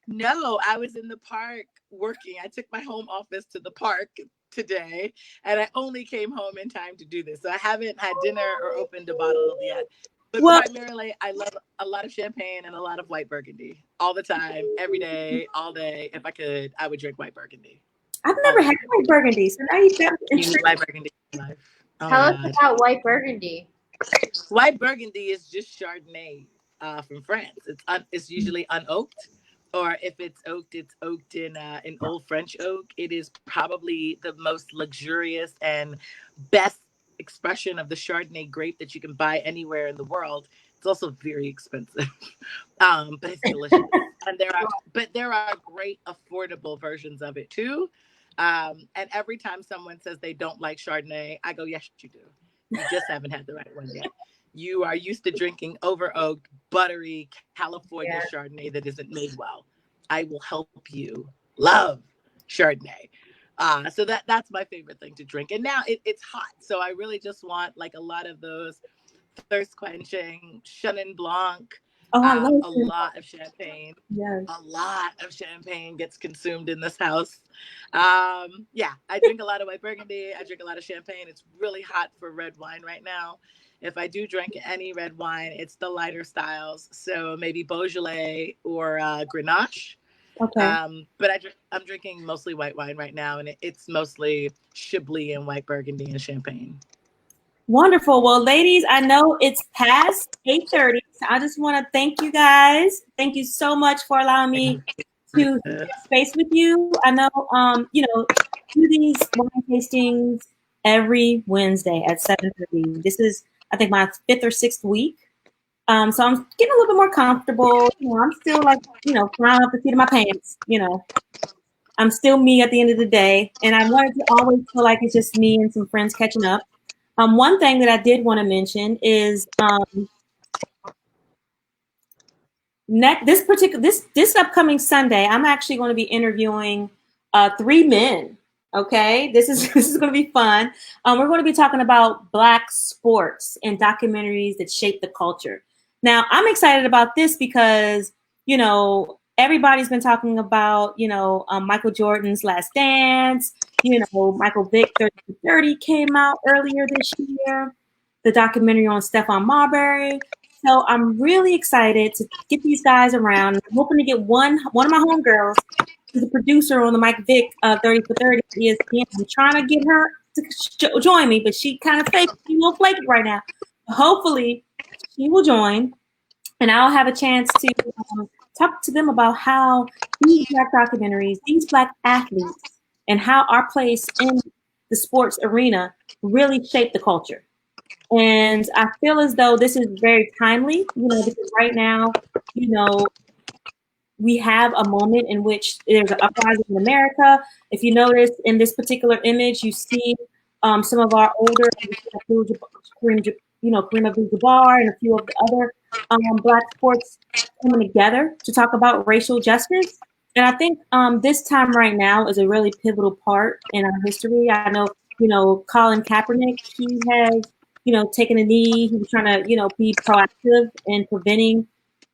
No, I was in the park working. I took my home office to the park today, and I only came home in time to do this. So I haven't had dinner or opened a bottle yet. But primarily, I love a lot of champagne and a lot of white Burgundy all the time, every day, all day. If I could, I would drink white Burgundy. I've never had white Burgundy, so now you got white Burgundy in life. Tell us about white Burgundy. White Burgundy is just Chardonnay from France. It's usually unoaked, or if it's oaked in old French oak. It is probably the most luxurious and best expression of the Chardonnay grape that you can buy anywhere in the world. It's also very expensive, but it's delicious. And there are great affordable versions of it too. And every time someone says they don't like Chardonnay, I go, yes, you do. You just haven't had the right one yet. You are used to drinking over oaked, buttery California Chardonnay that isn't made well. I will help you love Chardonnay. So that's my favorite thing to drink. And now it's hot. So I really just want like a lot of those thirst quenching Chenin Blanc. A lot of champagne. Yes. A lot of champagne gets consumed in this house. I drink a lot of white Burgundy. I drink a lot of champagne. It's really hot for red wine right now. If I do drink any red wine, it's the lighter styles. So maybe Beaujolais or Grenache. Okay. But I'm drinking mostly white wine right now, and it's mostly Chablis and white Burgundy and champagne. Wonderful. Well, ladies, I know it's past 8:30, so I just want to thank you guys. Thank you so much for allowing me to share space with you. I know, do these wine tastings every Wednesday at 7:30. This is, I think, my 5th or 6th week. So I'm getting a little bit more comfortable. I'm still flying up the seat of my pants. I'm still me at the end of the day, and I wanted to always feel like it's just me and some friends catching up. One thing that I did want to mention is this upcoming Sunday, I'm actually going to be interviewing 3 men. Okay, this is going to be fun. We're going to be talking about Black sports and documentaries that shape the culture. Now, I'm excited about this because everybody's been talking about Michael Jordan's Last Dance. Michael Vick 30 for 30 came out earlier this year. The documentary on Stephon Marbury. So I'm really excited to get these guys around. I'm hoping to get one of my homegirls, who's a producer on the Mike Vick 30 for 30 ESPN. I'm trying to get her to join me, but she kind of fake, she's a little flaky right now. Hopefully, she will join, and I'll have a chance to talk to them about how these Black documentaries, these Black athletes, and how our place in the sports arena really shape the culture. And I feel as though this is very timely, because right now, we have a moment in which there's an uprising in America. If you notice in this particular image, you see some of our older, Kareem Abdul-Jabbar and a few of the other Black sports coming together to talk about racial justice. And I think this time right now is a really pivotal part in our history. I know, Colin Kaepernick, he has, taken a knee. He was trying to, be proactive in preventing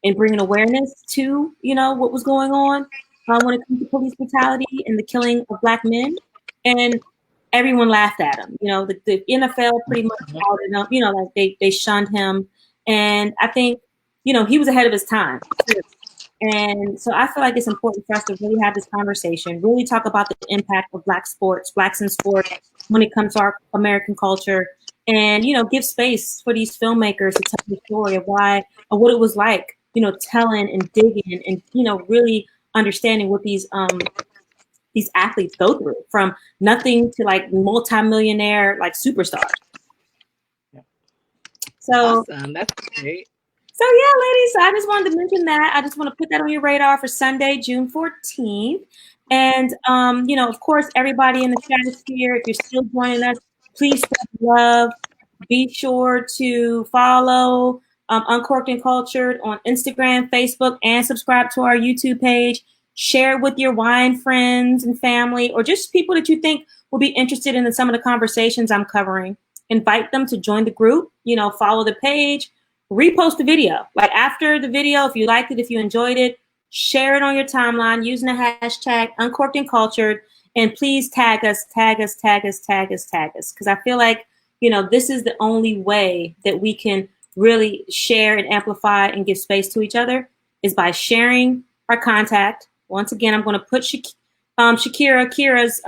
and bringing awareness to, what was going on when it comes to police brutality and the killing of Black men. And everyone laughed at him. The NFL pretty much called it up, like they shunned him. And I think, he was ahead of his time. And so I feel like it's important for us to really have this conversation, really talk about the impact of Blacks in sports when it comes to our American culture, and, give space for these filmmakers to tell the story of what it was like, telling and digging and, really understanding what these athletes go through from nothing to like multimillionaire, like superstars. So awesome. That's great. So yeah, ladies, I just wanted to mention that. I just want to put that on your radar for Sunday, June 14th. And of course, everybody in the stratosphere, if you're still joining us, please spread love. Be sure to follow Uncorked and Cultured on Instagram, Facebook, and subscribe to our YouTube page. Share it with your wine friends and family, or just people that you think will be interested in some of the conversations I'm covering. Invite them to join the group, follow the page, repost the video. Like after the video, if you liked it, if you enjoyed it, share it on your timeline using the hashtag Uncorked and Cultured. And please tag us, tag us, tag us, tag us, tag us. Because I feel like, this is the only way that we can really share and amplify and give space to each other is by sharing our contact. Once again, I'm going to put Kera's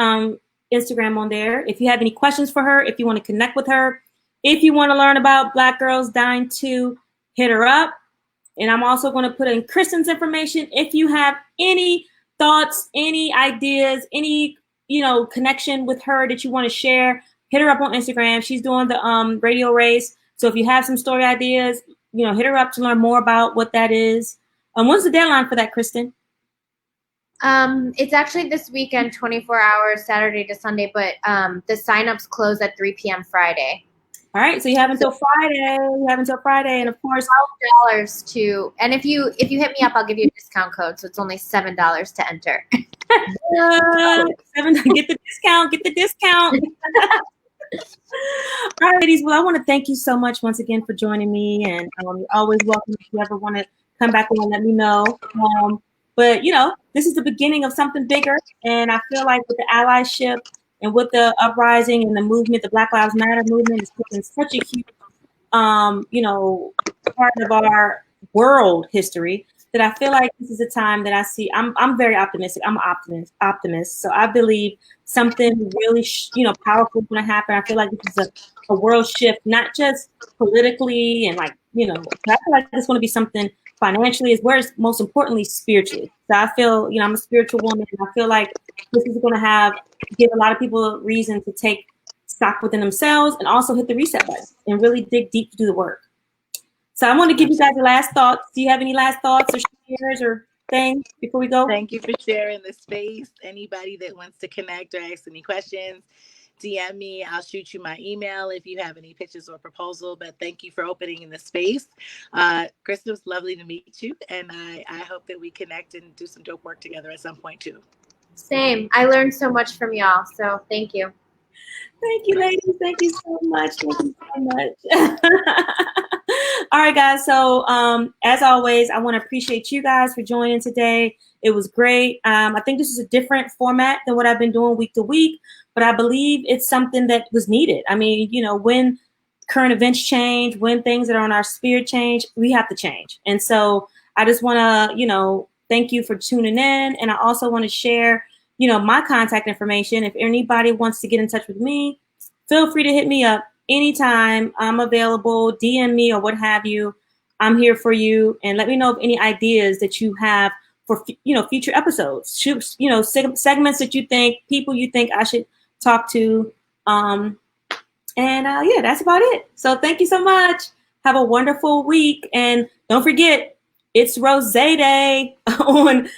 Instagram on there. If you have any questions for her, if you want to connect with her, if you want to learn about Black Girls Dying Too, hit her up. And I'm also going to put in Kristen's information. If you have any thoughts, any ideas, any, connection with her that you want to share, hit her up on Instagram. She's doing the radio race. So if you have some story ideas, hit her up to learn more about what that is. When's the deadline for that, Kristen? It's actually this weekend, 24 hours, Saturday to Sunday, but the signups close at 3 p.m. Friday. All right, so you have until Friday. And of course, $12 to. And if you hit me up, I'll give you a discount code. So it's only $7 to enter. Get the discount. Get the discount. All right, ladies. Well, I want to thank you so much once again for joining me, and you're always welcome. If you ever want to come back on, let me know. But this is the beginning of something bigger, and I feel like with the allyship and with the uprising and the movement, the Black Lives Matter movement is taking such a huge, part of our world history that I feel like this is a time that I see. I'm very optimistic. I'm an optimist. So I believe something really, powerful is going to happen. I feel like this is a world shift, not just politically and I feel like it's going to be something financially as well as most importantly spiritually. So I feel, I'm a spiritual woman, and I feel like this is going to give a lot of people a reason to take stock within themselves and also hit the reset button and really dig deep to do the work. So I want to give you guys the last thoughts. Do you have any last thoughts or shares or things before we go? Thank you for sharing the space. Anybody that wants to connect or ask any questions, DM me. I'll shoot you my email if you have any pitches or proposal. But thank you for opening in the space. Kristen, it was lovely to meet you. And I hope that we connect and do some dope work together at some point too. Same. I learned so much from y'all. So thank you. Thank you, ladies. Thank you so much. Thank you so much. All right, guys. So as always, I want to appreciate you guys for joining today. It was great. I think this is a different format than what I've been doing week to week, but I believe it's something that was needed. I mean, when current events change, when things that are on our spirit change, we have to change. And so I just want to, thank you for tuning in. And I also want to share, my contact information. If anybody wants to get in touch with me, feel free to hit me up anytime. I'm available, DM me or what have you. I'm here for you. And let me know of any ideas that you have for, future episodes. Shoot, segments that you think, people you think I should talk to. Yeah, that's about it. So thank you so much. Have a wonderful week. And don't forget, it's Rose Day on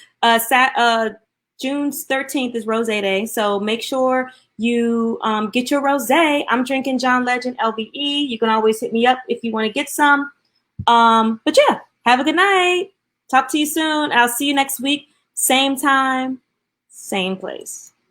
June 13th is Rose Day. So make sure you get your rosé. I'm drinking John Legend LVE. You can always hit me up if you want to get some. But yeah, have a good night. Talk to you soon. I'll see you next week. Same time, same place.